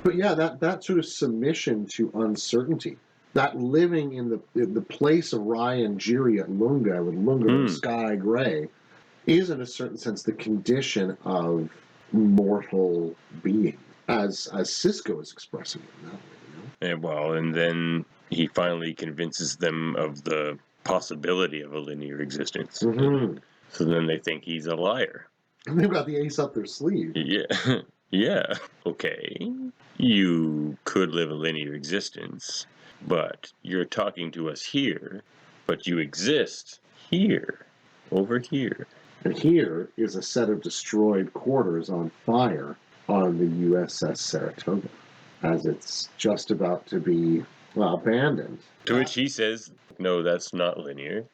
But yeah, that sort of submission to uncertainty, that living in the place of Ryan Jiri at Lunga, with Lunga and Sky Gray, is in a certain sense the condition of mortal being, as Sisko is expressing it in that way. And then he finally convinces them of the possibility of a linear existence. Mm-hmm. So then they think he's a liar. And they've got the ace up their sleeve. Yeah. Yeah. Okay. You could live a linear existence, but you're talking to us here, but you exist here, over here. And here is a set of destroyed quarters on fire on the USS Saratoga, as it's just about to be, well, abandoned. To which he says, no, that's not linear,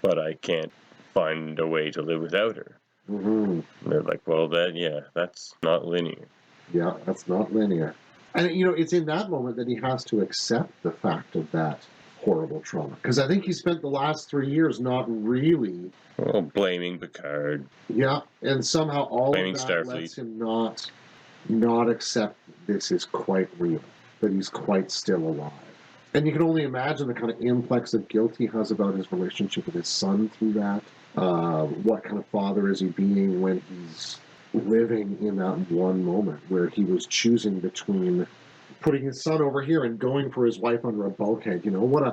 but I can't find a way to live without her. Mm-hmm. And they're like, well, that's not linear. Yeah, that's not linear. And, you know, it's in that moment that he has to accept the fact of that horrible trauma. Because I think he spent the last 3 years not really... Well, blaming Picard. Yeah, and somehow all Blaming of that Starfleet. lets him not accept this is quite real, that he's quite still alive. And you can only imagine the kind of influx of guilt he has about his relationship with his son through that. What kind of father is he being when he's living in that one moment where he was choosing between putting his son over here and going for his wife under a bulkhead? You know, what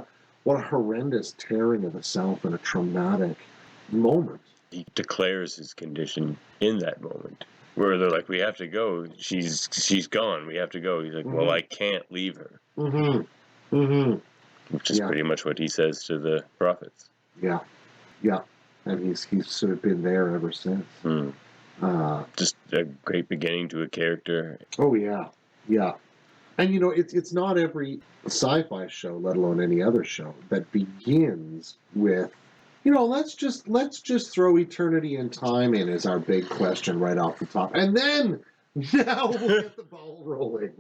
a horrendous tearing of the self and a traumatic moment. He declares his condition in that moment. Where they're like, we have to go. She's gone. We have to go. He's like, well, I can't leave her. Mm-hmm. Mm-hmm. Which is pretty much what he says to the prophets. Yeah. Yeah. And he's sort of been there ever since. Just a great beginning to a character. Oh, yeah. Yeah. And, you know, it's not every sci-fi show, let alone any other show, that begins with, you know, let's just throw eternity and time in as our big question right off the top. And then, now we'll get the ball rolling.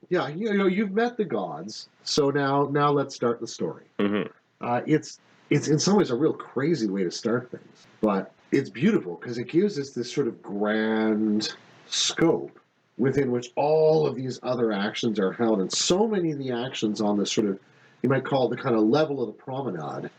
Yeah, you know, you've met the gods, so now let's start the story. Mm-hmm. It's in some ways a real crazy way to start things, but it's beautiful because it gives us this sort of grand scope within which all of these other actions are held, and so many of the actions on this sort of, you might call it the kind of level of the promenade,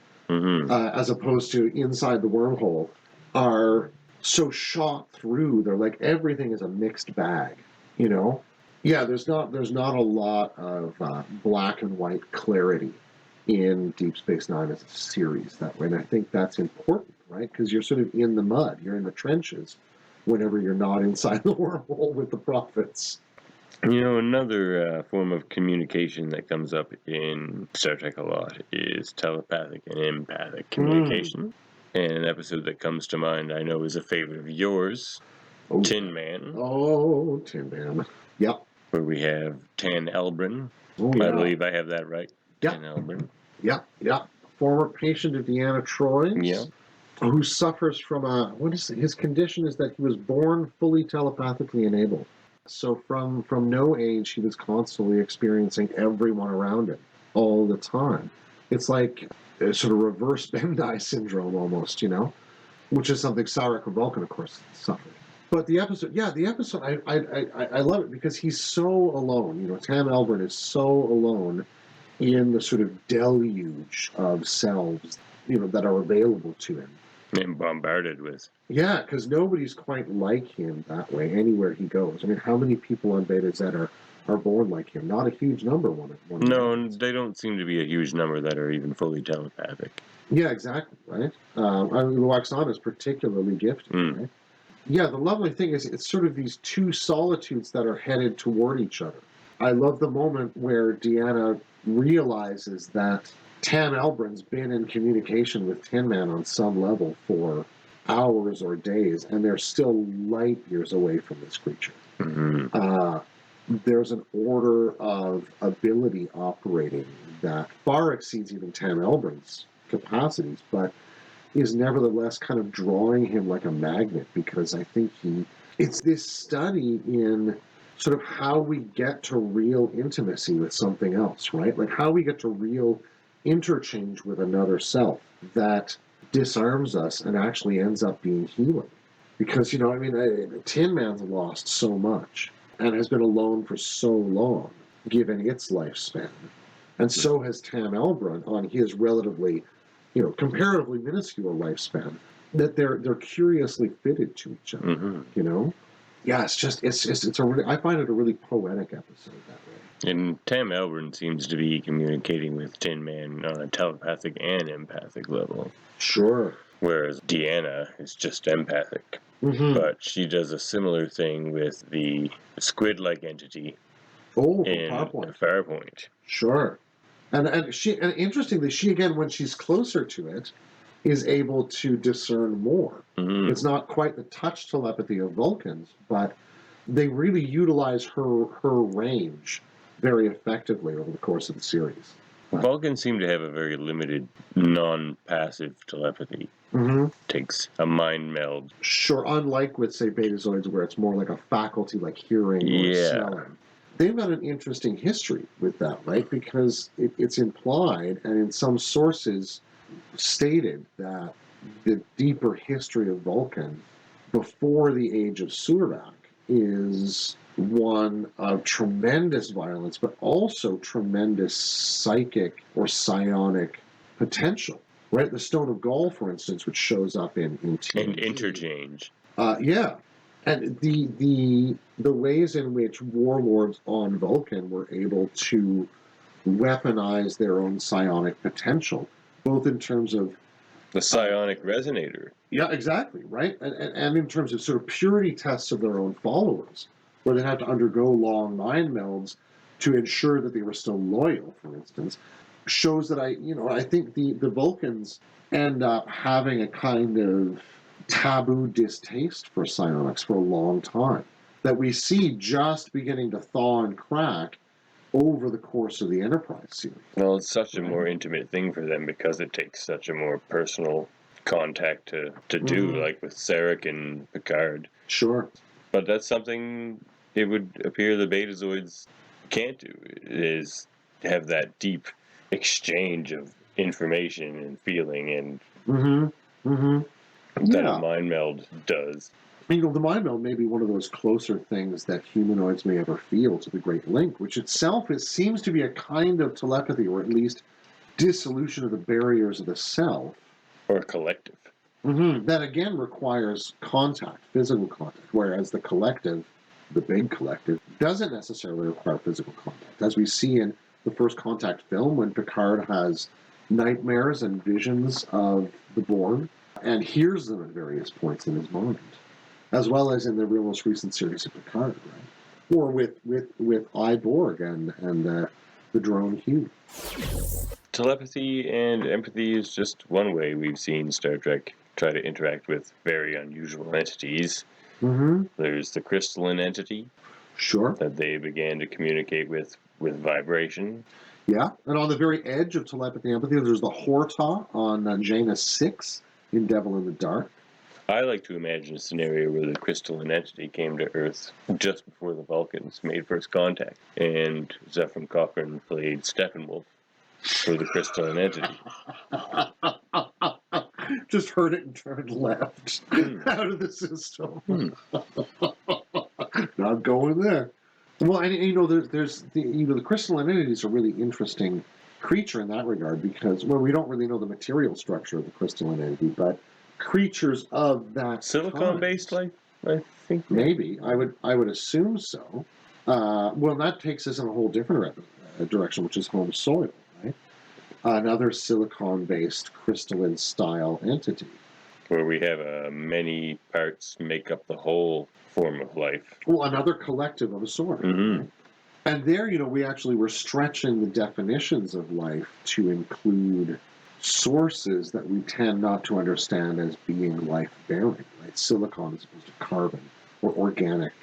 as opposed to inside the wormhole, are so shot through. They're like everything is a mixed bag, you know. Yeah, there's not a lot of black and white clarity in Deep Space Nine as a series that way, and I think that's important, right? Because you're sort of in the mud, you're in the trenches, whenever you're not inside the wormhole with the prophets. You know, another form of communication that comes up in Star Trek a lot is telepathic and empathic communication. And an episode that comes to mind, I know, is a favorite of yours, Tin Man. Oh, Tin Man. Yep. Where we have Tan Elbrin. Oh, I yeah. believe I have that right. Yeah. Tan Elbrin. Yeah. Former patient of Deanna Troy's. Yeah. Who suffers from his condition is that he was born fully telepathically enabled. So from no age, he was constantly experiencing everyone around him all the time. It's like a sort of reverse Bendai syndrome almost, you know, which is something Sarek and Vulcan, of course, suffered. But the episode, I love it because he's so alone. You know, Tam Elbert is so alone in the sort of deluge of selves, you know, that are available to him. And bombarded with. Yeah, because nobody's quite like him that way anywhere he goes. I mean, how many people on Beta Z are born like him? Not a huge number. No, they don't seem to be a huge number that are even fully telepathic. Yeah, exactly, right? I mean, Waxana is particularly gifted, right? Yeah, the lovely thing is it's sort of these two solitudes that are headed toward each other. I love the moment where Deanna realizes that Tam Elbrin's been in communication with Tin Man on some level for hours or days, and they're still light years away from this creature. There's an order of ability operating that far exceeds even Tam Elbrin's capacities, but is nevertheless kind of drawing him like a magnet, because I think it's this study in sort of how we get to real intimacy with something else, right? Like how we get to real interchange with another self that disarms us and actually ends up being healing. Because, you know, I mean, Tin Man's lost so much and has been alone for so long, given its lifespan. And so has Tam Elbrun on his relatively, you know, comparatively minuscule lifespan, that they're curiously fitted to each other, you know? Yeah, I find it a really poetic episode that way. And Tam Elbrin seems to be communicating with Tin Man on a telepathic and empathic level. Sure. Whereas Deanna is just empathic. But she does a similar thing with the squid-like entity in Farpoint. Sure. And interestingly, she again, when she's closer to it, is able to discern more. It's not quite the touch telepathy of Vulcans, but they really utilize her range very effectively over the course of the series. Vulcans seem to have a very limited non-passive telepathy. Takes a mind meld. Sure, unlike with, say, Betazoids, where it's more like a faculty like hearing or smelling. They've got an interesting history with that, right? Because it's implied, and in some sources stated, that the deeper history of Vulcan before the age of Surak is one of tremendous violence, but also tremendous psychic or psionic potential. Right, the Stone of Gaul, for instance, which shows up in TNG. And interchange. Yeah, and the ways in which warlords on Vulcan were able to weaponize their own psionic potential, both in terms of the psionic resonator. Yeah, exactly, right, and in terms of sort of purity tests of their own followers, where they had to undergo long mind melds to ensure that they were still loyal, for instance. Shows that I think the Vulcans end up having a kind of taboo distaste for psionics for a long time that we see just beginning to thaw and crack over the course of the Enterprise series. Well, it's such a more intimate thing for them because it takes such a more personal contact to do, like with Sarek and Picard. Sure. But that's something it would appear the Betazoids can't do, is have that deep exchange of information and feeling and Mm-hmm. Mm-hmm. that a Yeah. mind meld does. You know, the mind meld may be one of those closer things that humanoids may ever feel to the Great Link, which itself seems to be a kind of telepathy, or at least dissolution of the barriers of the self. Or collective. Mm-hmm. That again requires contact, physical contact, whereas the collective, the big collective, doesn't necessarily require physical contact. As we see in the first Contact film, when Picard has nightmares and visions of the Borg and hears them at various points in his mind, as well as in the real most recent series of Picard, right? Or with Borg and the drone Hugh. Telepathy and empathy is just one way we've seen Star Trek try to interact with very unusual entities. Mm-hmm. There's the crystalline entity Sure. that they began to communicate with vibration. Yeah, and on the very edge of telepathy and empathy, there's the Horta on Janus 6 in Devil in the Dark. I like to imagine a scenario where the crystalline entity came to Earth just before the Vulcans made first contact, and Zephyr Cochrane played Steppenwolf for the crystalline entity. Just heard it and turned left out of the system. Not going there. Well, and you know, there's the crystalline entities are a really interesting creature in that regard because, well, we don't really know the material structure of the crystalline entity, but creatures of that Silicon-based life, I think. Maybe I would assume so. Well, that takes us in a whole different direction, which is home soil, right? Another silicon-based crystalline style entity, where we have many parts make up the whole form of life. Well, another collective of a sort. Mm-hmm. Right? And there, you know, we actually were stretching the definitions of life to include sources that we tend not to understand as being life-bearing, right? Silicon as opposed to carbon or organic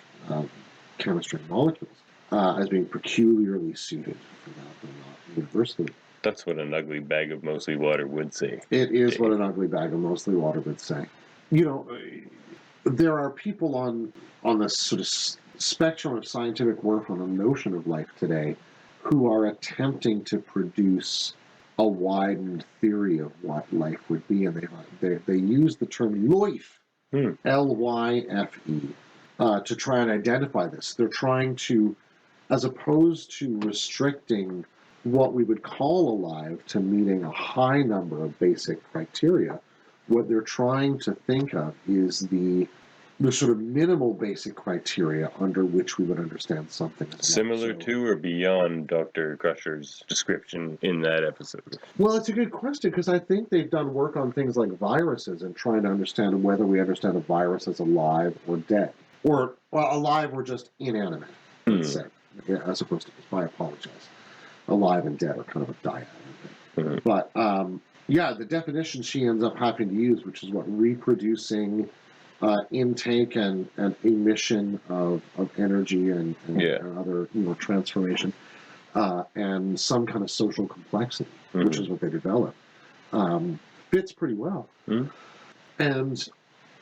chemistry molecules as being peculiarly suited for that, but not universally. That's what an ugly bag of mostly water would say. It is what an ugly bag of mostly water would say. You know, there are people on this sort of spectrum of scientific work on the notion of life today who are attempting to produce a widened theory of what life would be, and they use the term life, L-Y-F-E, to try and identify this. They're trying to, as opposed to restricting what we would call alive to meeting a high number of basic criteria, what they're trying to think of is the sort of minimal basic criteria under which we would understand something. Similar to or beyond Dr. Crusher's description in that episode? Well, it's a good question because I think they've done work on things like viruses and trying to understand whether we understand a virus as alive or dead. Or, well, alive or just inanimate, let's say, as opposed to, I apologize. Alive and dead are kind of a dyad. But, yeah, the definition she ends up having to use, which is what reproducing intake and emission of energy and other, you know, transformation and some kind of social complexity, which is what they develop, fits pretty well and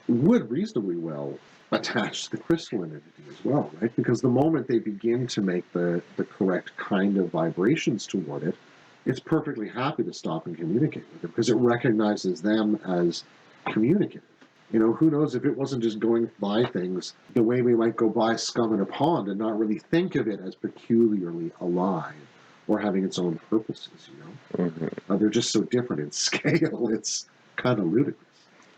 would reasonably well attach to the crystalline entity as well, right? Because the moment they begin to make the correct kind of vibrations toward it, it's perfectly happy to stop and communicate with them because it recognizes them as communicative. You know, who knows if it wasn't just going by things the way we might go by scum in a pond and not really think of it as peculiarly alive or having its own purposes, you know? They're just so different in scale, it's kind of ludicrous.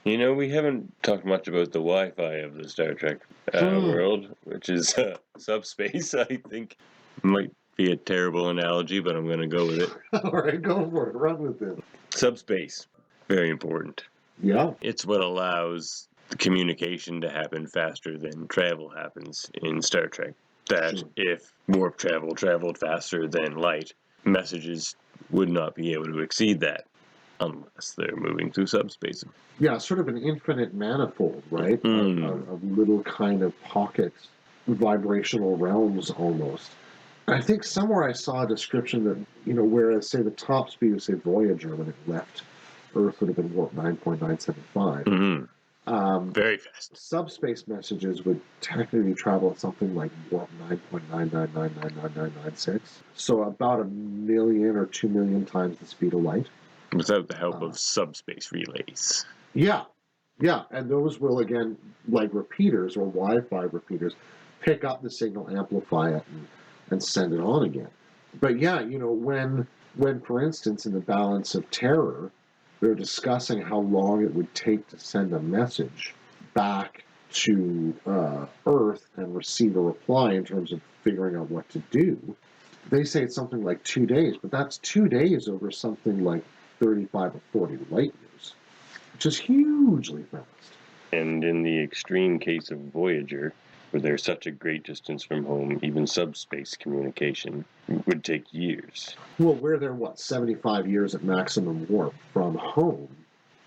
You know, we haven't talked much about the Wi-Fi of the Star Trek world, which is subspace, I think. Might be a terrible analogy, but I'm going to go with it. All right, go for it. Run with it. Subspace. Very important. Yeah. It's what allows the communication to happen faster than travel happens in Star Trek. That if warp travel traveled faster than light, messages would not be able to exceed that unless they're moving through subspace. Yeah, sort of an infinite manifold, right? Of little kind of pocket vibrational realms almost. I think somewhere I saw a description that, you know, whereas, say, the top speed of, say, Voyager when it left Earth would have been warp 9.975. Very fast. Subspace messages would technically travel at something like warp 9.9999996. So about 1 million or 2 million times the speed of light. Without the help of subspace relays. Yeah, yeah, and those will, again, like repeaters or Wi-Fi repeaters, pick up the signal, amplify it, and send it on again. But yeah, when for instance, in the Balance of Terror, they're discussing how long it would take to send a message back to Earth and receive a reply in terms of figuring out what to do, they say it's something like 2 days, but that's 2 days over something like 35 or 40 light years, which is hugely fast. And in the extreme case of Voyager, where they're such a great distance from home, even subspace communication would take years. Well, where they're, 75 years at maximum warp from home,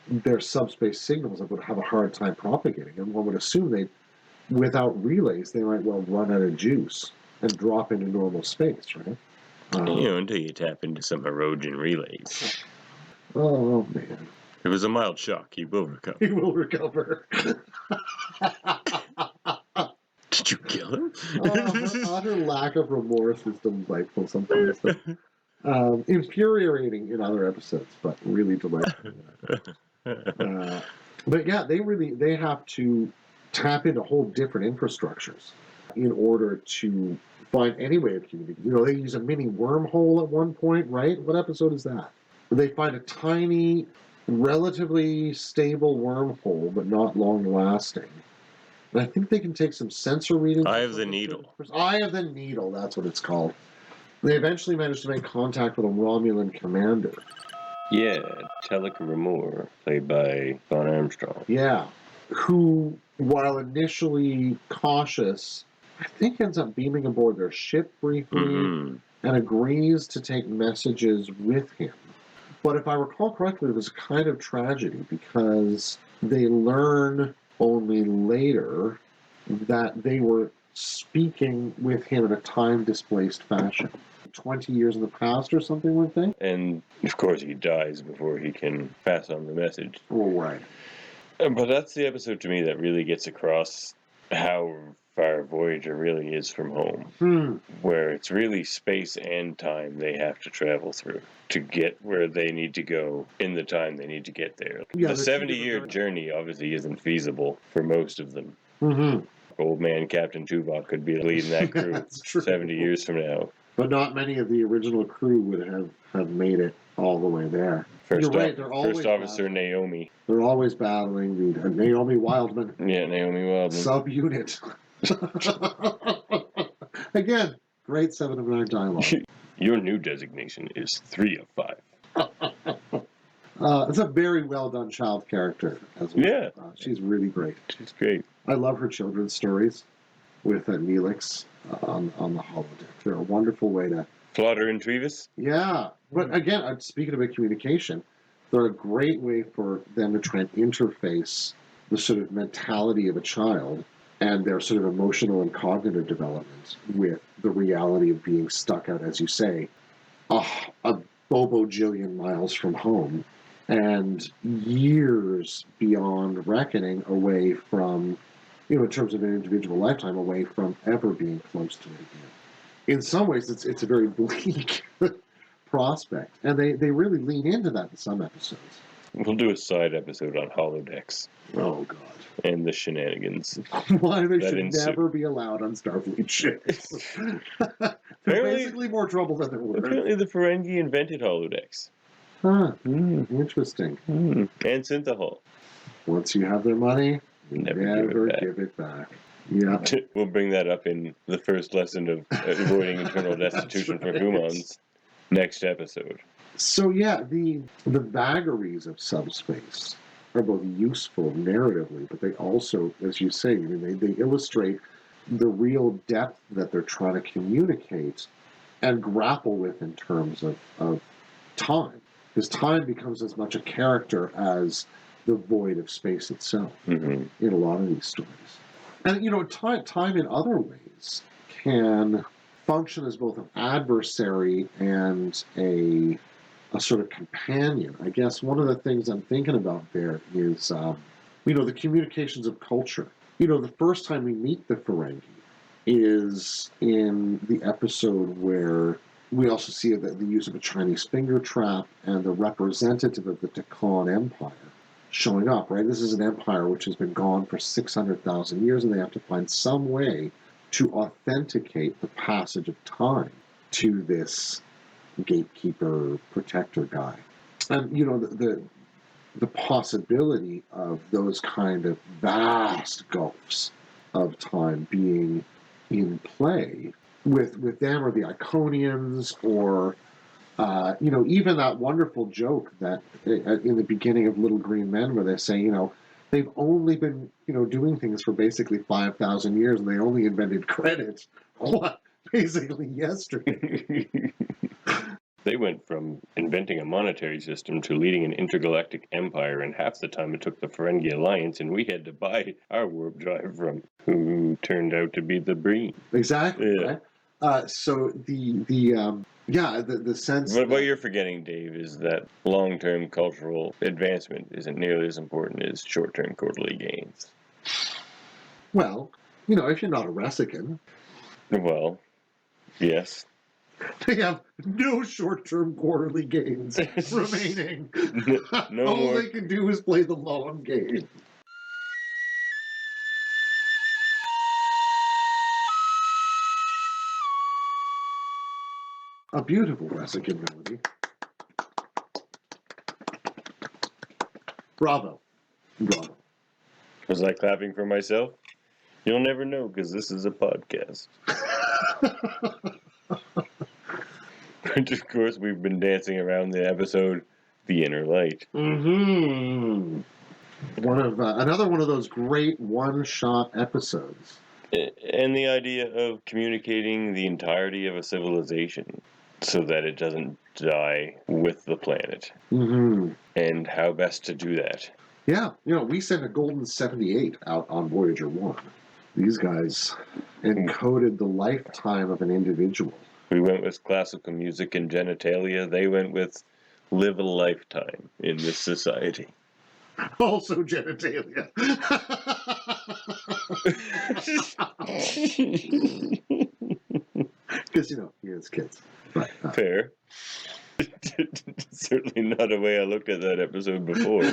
their subspace signals would have a hard time propagating. And one would assume without relays, they might well run out of juice and drop into normal space, right? Until you tap into some Herodian relays. Oh, man. It was a mild shock. He will recover. He will recover. Did you kill him? Utter lack of remorse is delightful sometimes. Infuriating in other episodes, but really delightful. But yeah, they have to tap into whole different infrastructures in order to find any way of communicating. They use a mini wormhole at one point, right? What episode is that? They find a tiny, relatively stable wormhole, but not long-lasting. And I think they can take some sensor readings. Eye of the Needle. Eye of the Needle, that's what it's called. They eventually managed to make contact with a Romulan commander. Yeah, Telek Ramor, played by Von Armstrong. Yeah, who, while initially cautious, I think ends up beaming aboard their ship briefly and agrees to take messages with him. But if I recall correctly, it was a kind of tragedy because they learn only later that they were speaking with him in a time-displaced fashion. 20 years in the past or something, weren't they? And, of course, he dies before he can pass on the message. Oh, right. But that's the episode to me that really gets across how far Voyager really is from home. Where it's really space and time they have to travel through to get where they need to go in the time they need to get there. Yeah, the 70-year journey obviously isn't feasible for most of them. Mm-hmm. Old man Captain Tuvok could be leading that crew That's true. 70 years from now. But not many of the original crew would have made it all the way there. You're right, they're always First Officer battling. Naomi. They're always battling the Naomi Wildman Yeah, Naomi Wildman. subunit. Again, great 7 of 9 dialogue. Your new designation is 3 of 5. It's a very well done child character as well. Yeah. She's really great. She's great. I love her children's stories with Neelix on the holodeck. They're a wonderful way to... Plotter and Trevis? Yeah. But again, speaking about communication, they're a great way for them to try and interface the sort of mentality of a child and their sort of emotional and cognitive development with the reality of being stuck out, as you say, a bobo-jillion miles from home and years beyond reckoning away from, in terms of an individual lifetime, away from ever being close to it again. In some ways, it's a very bleak prospect, and they really lean into that in some episodes. We'll do a side episode on holodecks. Oh, God. And the shenanigans. Why they should never be allowed on Starfleet ships. They're basically more trouble than they're worth. Apparently the Ferengi invented holodecks. Huh. Interesting. And Synthahol. Once you have their money, you never give it back. Yeah. We'll bring that up in the first lesson of avoiding internal destitution for humans next episode. So yeah, the vagaries of subspace are both useful narratively, but they also, as you say, they illustrate the real depth that they're trying to communicate and grapple with in terms of time. Because time becomes as much a character as the void of space itself in a lot of these stories. And, time in other ways can function as both an adversary and a sort of companion. I guess one of the things I'm thinking about there is, the communications of culture. The first time we meet the Ferengi is in the episode where we also see the use of a Chinese finger trap and the representative of the Deccan Empire showing up, right? This is an empire which has been gone for 600,000 years, and they have to find some way to authenticate the passage of time to this gatekeeper protector guy. And, the possibility of those kind of vast gulfs of time being in play with them or the Iconians or even that wonderful joke that in the beginning of Little Green Men where they say, they've only been, doing things for basically 5,000 years and they only invented credit, basically yesterday. They went from inventing a monetary system to leading an intergalactic empire in half the time it took the Ferengi Alliance, and we had to buy our warp drive from who turned out to be the Breen. Exactly, Yeah. right? So the sense But what you're forgetting, Dave, is that long-term cultural advancement isn't nearly as important as short-term quarterly gains. Well, if you're not a Ressican, Well, yes. they have no short-term quarterly gains remaining. No All more. they can do is play the long game. A beautiful Ressican melody. Bravo. Bravo. Was I clapping for myself? You'll never know because this is a podcast. And of course, we've been dancing around the episode, The Inner Light. Mm-hmm. Another one of those great one-shot episodes. And the idea of communicating the entirety of a civilization so that it doesn't die with the planet. Mm-hmm. And how best to do that. Yeah, we sent a Golden 78 out on Voyager 1. These guys encoded the lifetime of an individual. We went with classical music and genitalia. They went with live a lifetime in this society. Also genitalia. Because, it's kids. Right. Fair. Certainly not a way I looked at that episode before.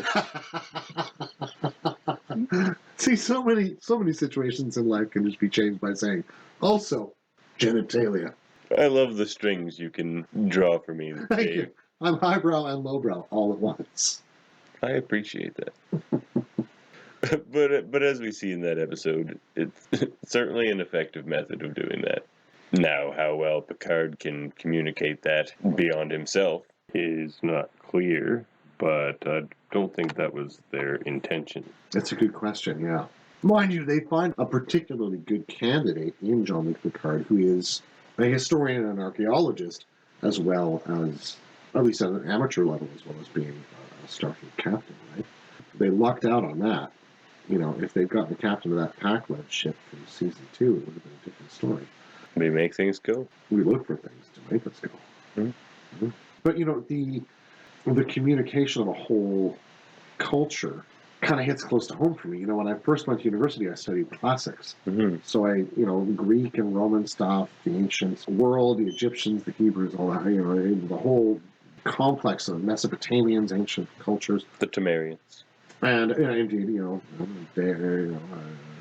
See, so many situations in life can just be changed by saying, also, genitalia. I love the strings you can draw for me, Dave. Thank you. I'm highbrow and lowbrow all at once. I appreciate that. But as we see in that episode, it's certainly an effective method of doing that. Now, how well Picard can communicate that beyond himself is not clear, but I don't think that was their intention. That's a good question, yeah. Mind you, they find a particularly good candidate in Jean-Luc Picard, who is a historian and an archaeologist, as well as, at least at an amateur level, as well as being a Starfleet captain, right? They lucked out on that. If they'd gotten the captain of that Pac-Led ship from season 2, it would have been a different story. They make things go. We look for things to make us go. Mm-hmm. But, the communication of a whole culture kind of hits close to home for me. When I first went to university, I studied classics. Mm-hmm. So Greek and Roman stuff, the ancient world, the Egyptians, the Hebrews, all that, the whole complex of Mesopotamians, ancient cultures. The Temerians. And indeed,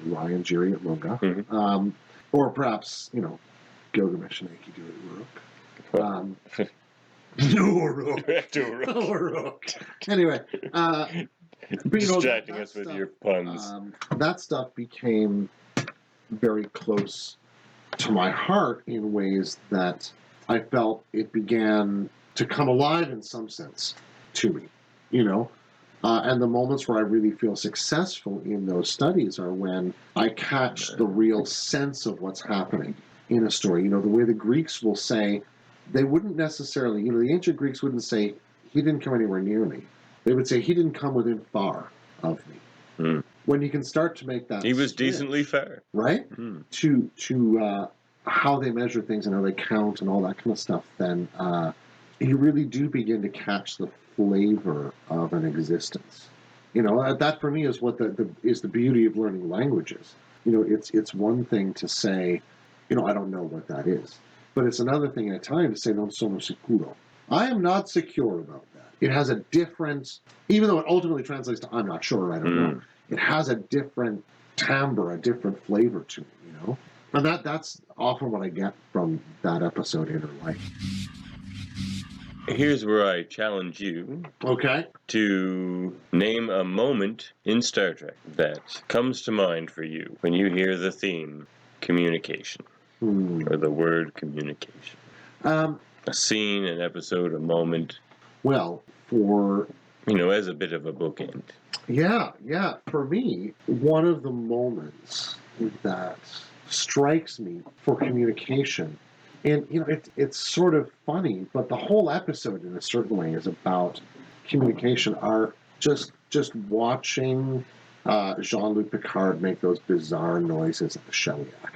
Ryan, Jiri, and Lunga. Mm-hmm. Or perhaps, Gilgamesh and Enkidu Uruk. Uruk. Anyway, but, distracting us with your puns. That stuff became very close to my heart in ways that I felt it began to come alive in some sense to me, and the moments where I really feel successful in those studies are when I catch the real sense of what's happening in a story. The way the Greeks will say, they wouldn't necessarily, the ancient Greeks wouldn't say, he didn't come anywhere near me. They would say, he didn't come within far of me. Mm. When you can start to make that He was switch, decently fair. right? Mm. To how they measure things and how they count and all that kind of stuff, then you really do begin to catch the flavor of an existence. That for me is what is the beauty of learning languages. It's one thing to say, I don't know what that is. but it's another thing in Italian to say non sono sicuro. I am not secure about that. It has a different, even though it ultimately translates to I'm not sure, I don't know, it has a different timbre, a different flavor to it, you know? And that's often what I get from that episode, Inner Light. Here's where I challenge you Okay. to name a moment in Star Trek that comes to mind for you when you hear the theme communication, or the word communication. A scene, an episode, a moment. Well, for... as a bit of a bookend. Yeah. For me, one of the moments that strikes me for communication, and it's sort of funny, but the whole episode in a certain way is about communication. Are just watching Jean-Luc Picard make those bizarre noises at the Shellyak.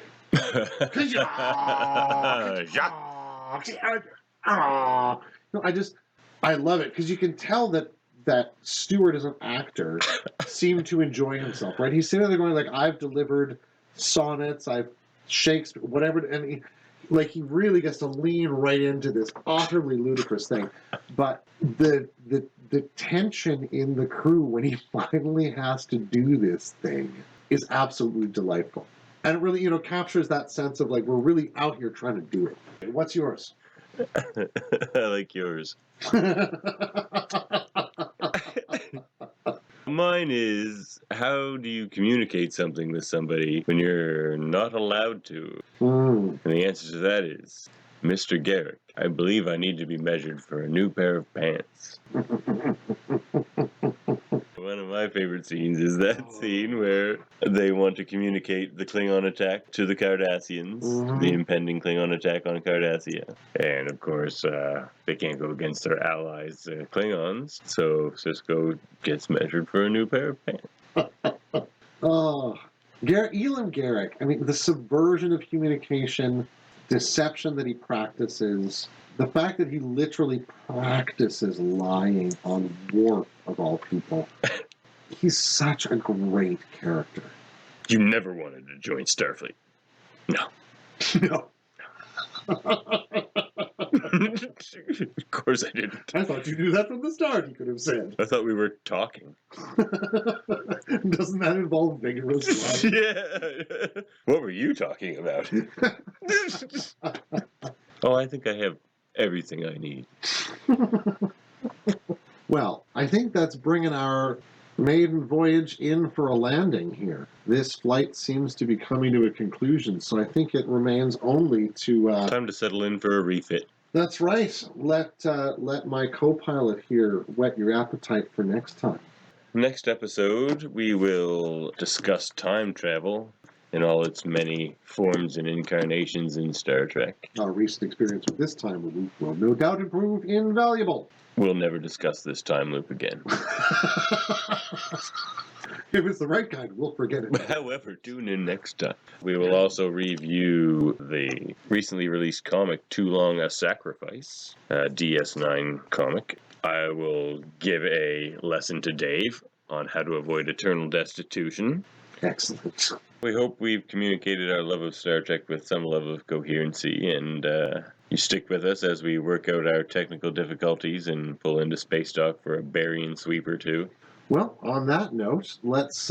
I love it because you can tell that Stewart as an actor seemed to enjoy himself, right? He's sitting there going like, I've delivered sonnets, I've Shakespeare, whatever, and he really gets to lean right into this utterly ludicrous thing. But the tension in the crew when he finally has to do this thing is absolutely delightful. And it really, captures that sense of like, we're really out here trying to do it. What's yours? I like yours. Mine is, how do you communicate something with somebody when you're not allowed to? And the answer to that is, Mr. Garrick, I believe I need to be measured for a new pair of pants. One of my favorite scenes is that scene where they want to communicate the Klingon attack to the Cardassians, the impending Klingon attack on Cardassia. And of course, they can't go against their allies, the Klingons, so Sisko gets measured for a new pair of pants. Elam Garrick, I mean, the subversion of communication, deception that he practices, the fact that he literally practices lying on Worf, of all people. He's such a great character. You never wanted to join Starfleet. No. No. Of course I didn't. I thought you knew that from the start, he could have said. I thought we were talking. Doesn't that involve vigorous lying? Yeah. What were you talking about? Oh, I think I have everything I need. Well, I think that's bringing our maiden voyage in for a landing here. This flight seems to be coming to a conclusion, so I think it remains only to... Time to settle in for a refit. That's right. Let my co-pilot here whet your appetite for next time. Next episode, we will discuss time travel in all its many forms and incarnations in Star Trek. Our recent experience with this time loop will no doubt prove invaluable. We'll never discuss this time loop again. If it's the right kind, we'll forget it. However, tune in next time. We will also review the recently released comic, Too Long a Sacrifice, DS9 comic. I will give a lesson to Dave on how to avoid eternal destitution. Excellent. We hope we've communicated our love of Star Trek with some level of coherency, and you stick with us as we work out our technical difficulties and pull into Space Dock for a Barian sweep or two. Well, on that note, let's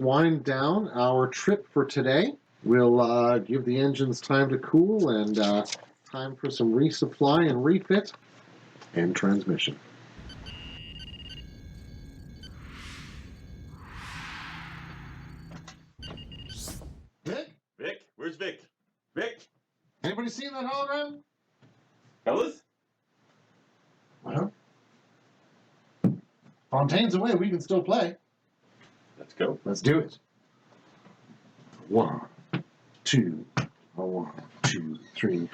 wind down our trip for today. We'll give the engines time to cool and time for some resupply and refit and transmission. Vic? Where's Vic? Vic? Anybody seen that hologram? Fellas? Well, Fontaine's away. We can still play. Let's go. Let's do it. 1, 2, 1, 2, 3.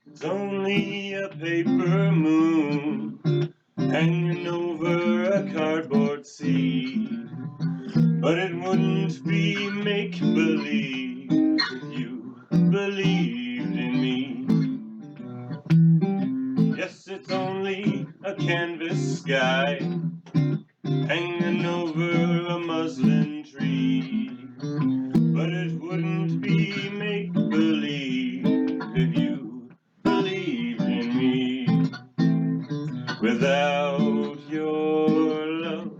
It's only a paper moon hanging over a cardboard sea, but it wouldn't be make-believe a canvas sky hanging over a muslin tree. But it wouldn't be make-believe if you believed in me. Without your love,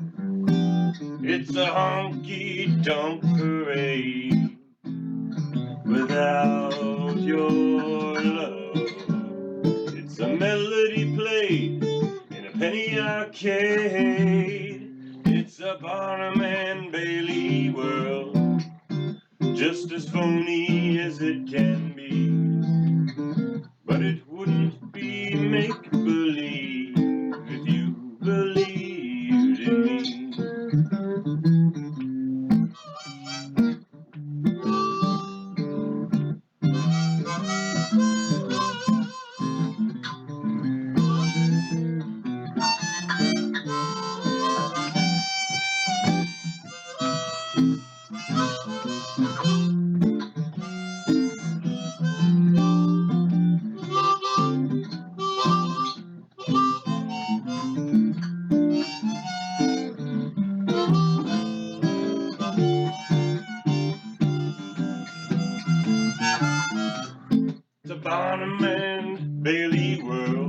it's a honky-tonk parade. Without your love, it's a melody played in a penny arcade. It's a Barnum and Bailey world, just as phony as it can be. But it wouldn't be make-believe if you believed in me. It's a Barnum and Bailey world,